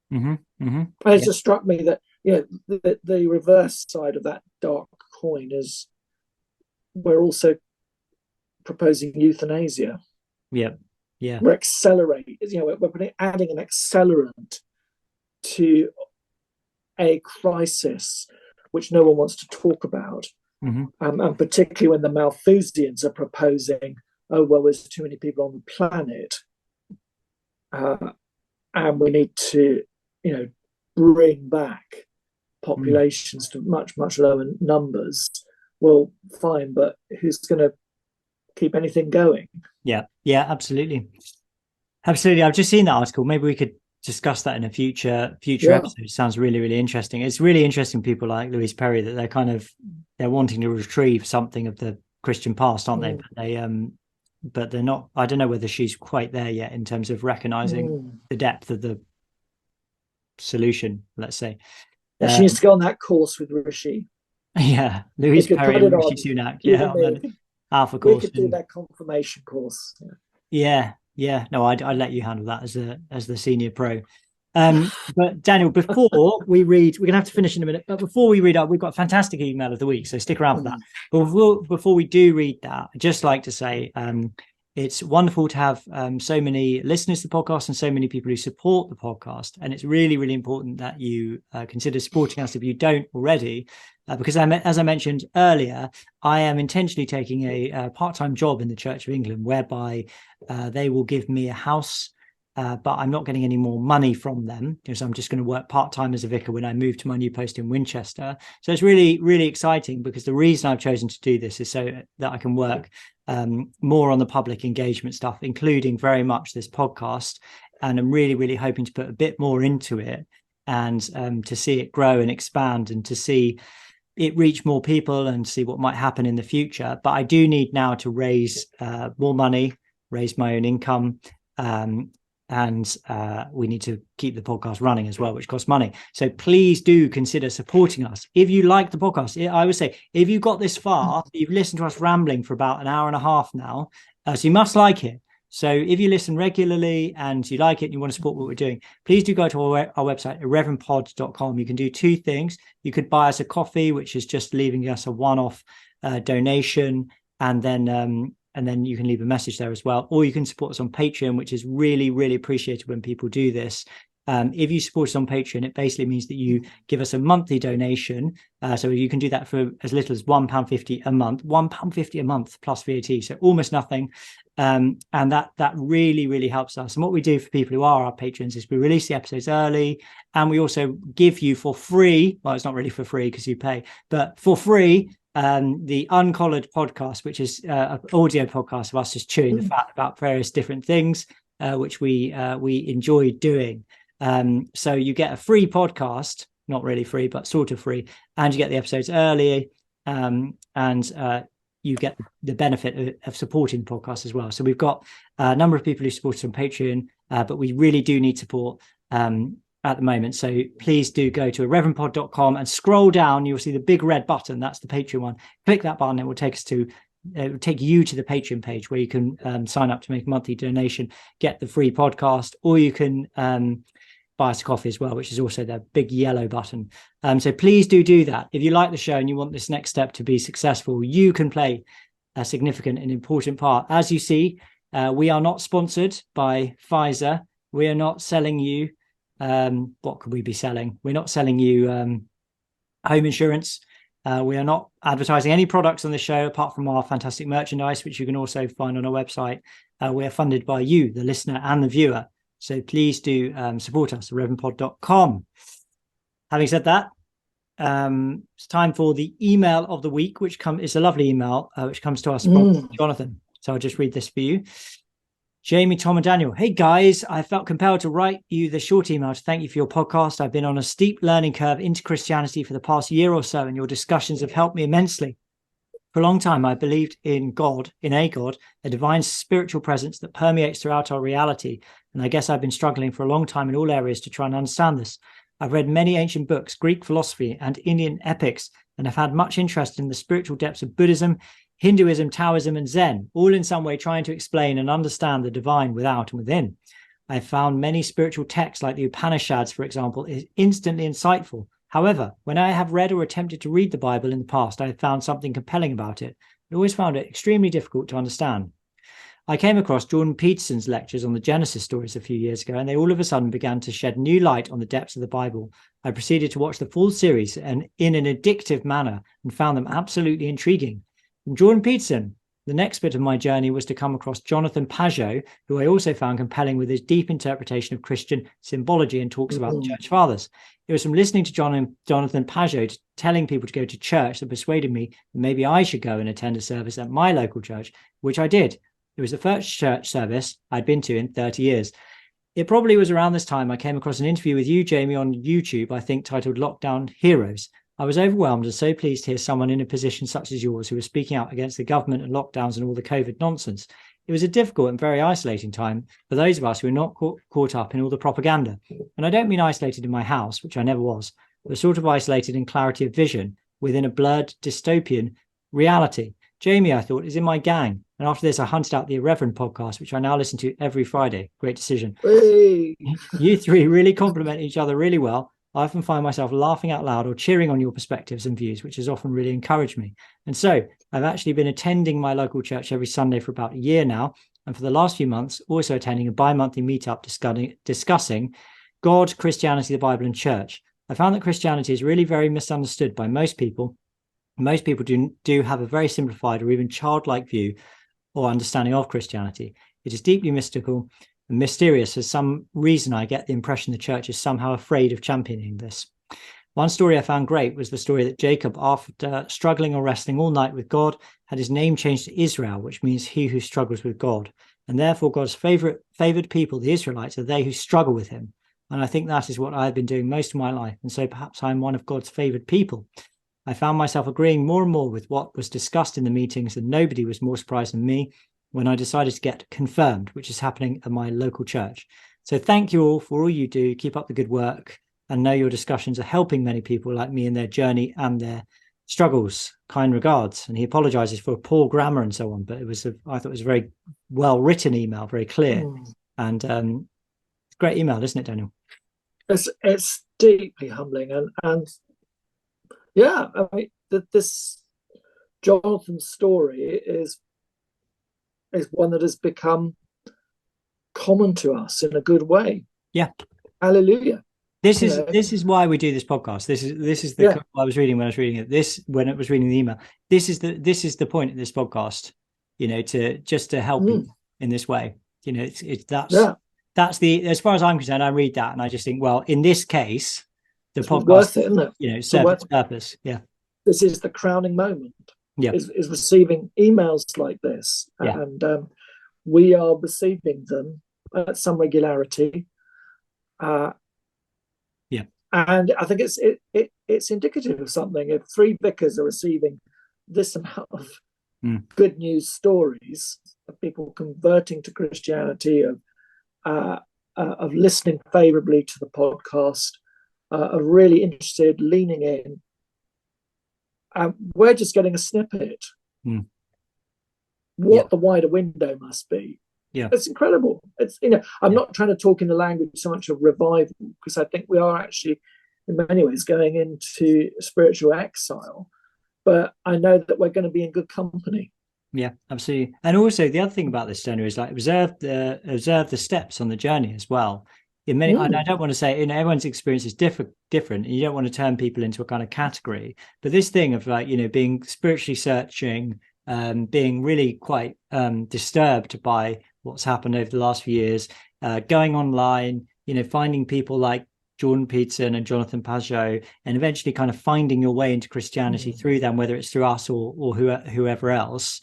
Speaker 3: And it just struck me that the reverse side of that dark coin is we're also proposing euthanasia. We're accelerating, we're adding an accelerant to a crisis which no one wants to talk about. And particularly when the Malthusians are proposing, there's too many people on the planet, and we need to bring back populations to much, much lower numbers. Well, fine, but who's going to keep anything going?
Speaker 2: Yeah, absolutely. I've just seen that article. Maybe we could discuss that in a future episode. It sounds really, really interesting. It's really interesting, people like Louise Perry, that they're wanting to retrieve something of the Christian past, aren't they? But they're not. I don't know whether she's quite there yet in terms of recognizing the depth of the solution, let's say.
Speaker 3: She needs to go on that course with Rishi.
Speaker 2: Louise Perry and Rishi Sunak. Alpha course.
Speaker 3: We could do that confirmation course.
Speaker 2: No, I'd let you handle that as the senior pro. But Daniel, before we read, we're gonna have to finish in a minute, but before we read up, we've got a fantastic email of the week, so stick around for that. But before we do read that, I'd just like to say It's wonderful to have so many listeners to the podcast and so many people who support the podcast. And it's really, really important that you consider supporting us if you don't already, because as I mentioned earlier, I am intentionally taking a part-time job in the Church of England, whereby they will give me a house, but I'm not getting any more money from them. So I'm just going to work part-time as a vicar when I move to my new post in Winchester. So it's really, really exciting, because the reason I've chosen to do this is so that I can work more on the public engagement stuff, including very much this podcast. And I'm really, really hoping to put a bit more into it, and to see it grow and expand, and to see it reach more people, and see what might happen in the future. But I do need now to raise more money, raise my own income, and we need to keep the podcast running as well, which costs money. So please do consider supporting us. If you like the podcast, I would say, if you got this far, you've listened to us rambling for about an hour and a half now, so you must like it. So if you listen regularly and you like it and you want to support what we're doing, please do go to our website, irreverendpod.com. You can do two things. You could buy us a coffee, which is just leaving us a one-off donation, and then you can leave a message there as well. Or you can support us on Patreon, which is really, really appreciated when people do this. If you support us on Patreon, it basically means that you give us a monthly donation. So you can do that for as little as £1.50 a month, £1.50 a month plus VAT. So almost nothing. And that really, really helps us. And what we do for people who are our patrons is we release the episodes early, and we also give you for free, well, it's not really for free because you pay, but for free, the Uncollared podcast, which is an audio podcast of us just chewing the fat about various different things, which we enjoy doing. So you get a free podcast, not really free, but sort of free, and you get the episodes early, and you get the benefit of supporting the podcast as well. So we've got a number of people who support us on Patreon, but we really do need support at the moment. So please do go to irreverendpod.com and scroll down. You'll see the big red button. That's the Patreon one. Click that button. It will take us to it will take you to the Patreon page where you can sign up to make a monthly donation, get the free podcast, or you can buy us a coffee as well, which is also the big yellow button. So please do that. If you like the show and you want this next step to be successful, you can play a significant and important part. As you see, we are not sponsored by Pfizer. We are not selling you what could we be selling? We're not selling you home insurance. We are not advertising any products on the show apart from our fantastic merchandise, which you can also find on our website. We are funded by you, the listener and the viewer. So please do support us at irreverendpod.com. Having said that, it's time for the email of the week, which is a lovely email, which comes to us from Jonathan. So I'll just read this for you. Jamie, Tom and Daniel. Hey guys, I felt compelled to write you the short email to thank you for your podcast. I've been on a steep learning curve into Christianity for the past year or so, and your discussions have helped me immensely. For a long time, I believed in God, a divine spiritual presence that permeates throughout our reality. And I guess I've been struggling for a long time in all areas to try and understand this. I've read many ancient books, Greek philosophy and Indian epics, and have had much interest in the spiritual depths of Buddhism, Hinduism, Taoism, and Zen, all in some way trying to explain and understand the divine without and within. I found many spiritual texts like the Upanishads, for example, is instantly insightful. However, when I have read or attempted to read the Bible in the past, I have found something compelling about it. I always found it extremely difficult to understand. I came across Jordan Peterson's lectures on the Genesis stories a few years ago, and they all of a sudden began to shed new light on the depths of the Bible. I proceeded to watch the full series and in an addictive manner and found them absolutely intriguing. From Jordan Peterson, the next bit of my journey was to come across Jonathan Pageau, who I also found compelling with his deep interpretation of Christian symbology and talks about the Church Fathers. It was from listening to Jonathan Pageau telling people to go to church that persuaded me that maybe I should go and attend a service at my local church, which I did. It was the first church service I'd been to in 30 years. It probably was around this time I came across an interview with you, Jamie, on YouTube, I think titled Lockdown Heroes. I was overwhelmed and so pleased to hear someone in a position such as yours who was speaking out against the government and lockdowns and all the COVID nonsense. It was a difficult and very isolating time for those of us who were not caught up in all the propaganda. And I don't mean isolated in my house, which I never was, but sort of isolated in clarity of vision within a blurred dystopian reality. Jamie, I thought, is in my gang. And after this, I hunted out the Irreverend podcast, which I now listen to every Friday. Great decision.
Speaker 3: Hey.
Speaker 2: You three really complement each other really well. I often find myself laughing out loud or cheering on your perspectives and views, which has often really encouraged me. And so I've actually been attending my local church every Sunday for about a year now. and for the last few months, also attending a bi-monthly meetup discussing God, Christianity, the Bible, and church. I found that Christianity is really very misunderstood by most people. Most people do have a very simplified or even childlike view or understanding of Christianity. It is deeply mystical and mysterious. For some reason, I get the impression the church is somehow afraid of championing this. One story I found great was the story that Jacob, after struggling or wrestling all night with God, had his name changed to Israel, which means he who struggles with God. And therefore, God's favored people, the Israelites, are they who struggle with him. And I think that is what I've been doing most of my life. And so perhaps I'm one of God's favored people. I found myself agreeing more and more with what was discussed in the meetings, and nobody was more surprised than me when I decided to get confirmed, which is happening at my local church. So thank you all for all you do. Keep up the good work, and know your discussions are helping many people like me in their journey and their struggles. Kind regards. And he apologizes for poor grammar and so on, but I thought it was a very well written email, very clear, and great email, isn't it, Daniel?
Speaker 3: It's deeply humbling, and yeah, I mean, this Jonathan's story is one that has become common to us in a good way.
Speaker 2: Yeah,
Speaker 3: hallelujah.
Speaker 2: This is why we do this podcast. This is the I was reading when I was reading it. When it was reading the email. This is the point of this podcast. To help you in this way. That's the, as far as I'm concerned, I read that and I just think, well, in this case, the podcast,
Speaker 3: worth it, isn't it?
Speaker 2: Serves its purpose. Yeah.
Speaker 3: This is the crowning moment.
Speaker 2: Yeah.
Speaker 3: Is receiving emails like this, and we are receiving them at some regularity. And I think it's indicative of something. If 3 vicars are receiving this amount of good news stories of people converting to Christianity, of listening favorably to the podcast, are really interested, leaning in, we're just getting a snippet. What the wider window must be.
Speaker 2: Yeah,
Speaker 3: it's incredible. It's I'm not trying to talk in the language so much of revival, because I think we are actually in many ways going into spiritual exile, but I know that we're going to be in good company.
Speaker 2: Yeah, absolutely. And also the other thing about this journey is observe the steps on the journey as well. In many, and I don't want to say everyone's experience is different, and you don't want to turn people into a kind of category. But this thing of being spiritually searching, being really quite disturbed by what's happened over the last few years, going online, finding people like Jordan Peterson and Jonathan Pageau, and eventually kind of finding your way into Christianity through them, whether it's through us or whoever else.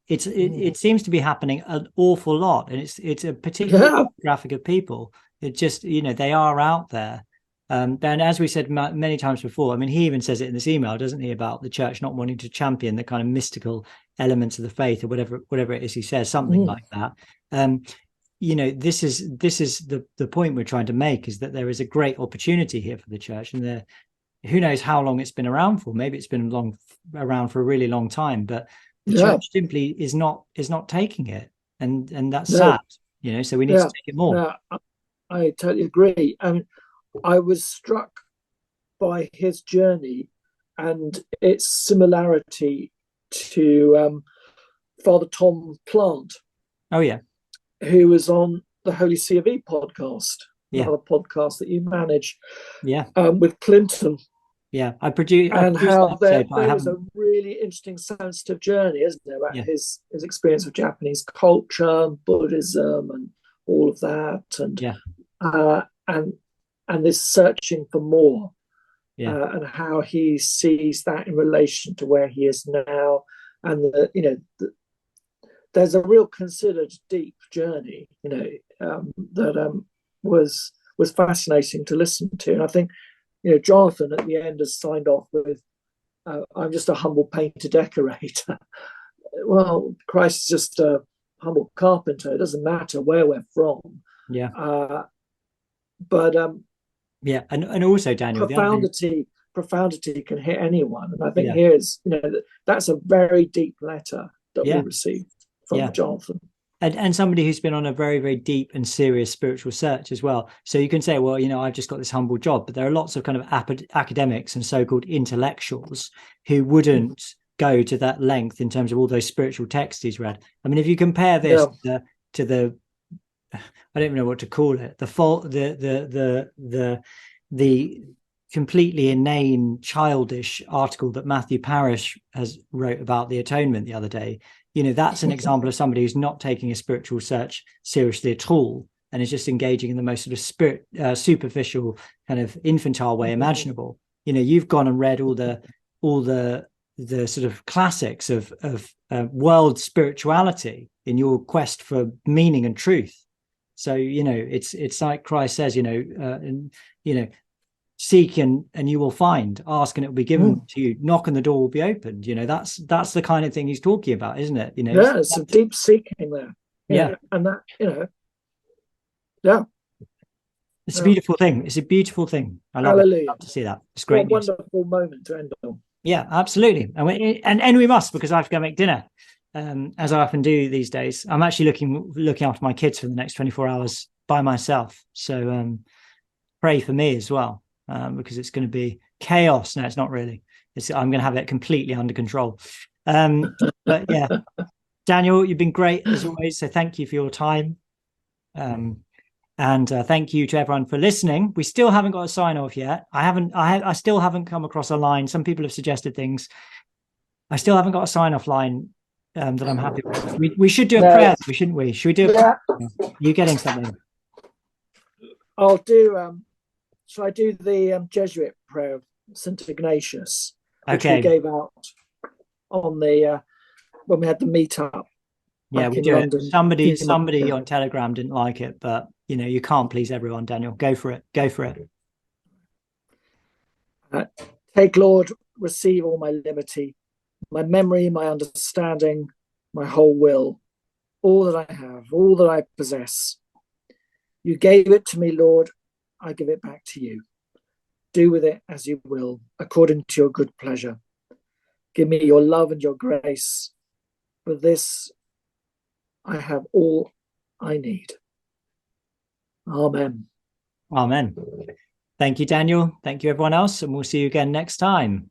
Speaker 2: It seems to be happening an awful lot, and it's a particular demographic of people. It just they are out there. And as we said many times before, I mean, he even says it in this email, doesn't he, about the church not wanting to champion the kind of mystical elements of the faith, or whatever it is he says, something like that. This is the point we're trying to make, is that there is a great opportunity here for the church, and who knows how long it's been around for. Maybe it's been around for a really long time, but the church simply is not taking it, and that's sad. So we need to take it more.
Speaker 3: No, I totally agree. I mean, I was struck by his journey and its similarity to Father Tom Plant.
Speaker 2: Oh yeah,
Speaker 3: who was on the Holy C of E podcast, another podcast that you manage, with Clinton.
Speaker 2: Yeah, I produced
Speaker 3: how there was a really interesting, sensitive journey, isn't there, about his experience of Japanese culture, Buddhism, and all of that, and this searching for more, and how he sees that in relation to where he is now, and there's a real considered, deep journey, that was fascinating to listen to. And I think, Jonathan at the end has signed off with, "I'm just a humble painter decorator." Well, Christ is just a humble carpenter. It doesn't matter where we're from.
Speaker 2: Yeah.
Speaker 3: And
Speaker 2: also, Daniel,
Speaker 3: profundity can hit anyone, and I think here's that's a very deep letter that we received from Jonathan,
Speaker 2: and somebody who's been on a very, very deep and serious spiritual search as well. So you can say, well, I've just got this humble job, but there are lots of kind of academics and so-called intellectuals who wouldn't go to that length in terms of all those spiritual texts he's read. I mean, if you compare this to I don't even know what to call it, the completely inane, childish article that Matthew Parrish has wrote about the atonement the other day. That's an example of somebody who's not taking a spiritual search seriously at all, and is just engaging in the most sort of superficial, kind of infantile way imaginable. You've gone and read all the sort of classics of world spirituality in your quest for meaning and truth. So it's like Christ says, seek and you will find, ask and it will be given to you, knock and the door will be opened. That's the kind of thing he's talking about, isn't it?
Speaker 3: There's some deep seeking there.
Speaker 2: Yeah.
Speaker 3: And that,
Speaker 2: it's a beautiful thing. It's a beautiful thing. I love
Speaker 3: Hallelujah.
Speaker 2: it. I love to see that. It's great.
Speaker 3: What a wonderful moment to end on.
Speaker 2: Yeah, absolutely. And we must, because I have to go make dinner, as I often do these days. I'm actually looking after my kids for the next 24 hours by myself. So pray for me as well, because it's going to be chaos. No, it's not really. I'm going to have it completely under control. But yeah, Daniel, you've been great as always. So thank you for your time. And thank you to everyone for listening. We still haven't got a sign off yet. I still haven't come across a line. Some people have suggested things. I still haven't got a sign off line that I'm happy with. We should do a prayer, shouldn't we? Should we do a prayer? You getting something?
Speaker 3: I'll do. Shall I do the Jesuit prayer of St. Ignatius, which we gave out on the when we had the meetup?
Speaker 2: Yeah, we do it. Somebody on Telegram didn't like it, but you can't please everyone, Daniel. Go for it. Go for it.
Speaker 3: Take, Lord, receive all my liberty, my memory, my understanding, my whole will, all that I have, all that I possess. You gave it to me, Lord. I give it back to you. Do with it as you will, according to your good pleasure. Give me your love and your grace. For this I have all I need. Amen.
Speaker 2: Amen. Thank you, Daniel. Thank you, everyone else. And we'll see you again next time.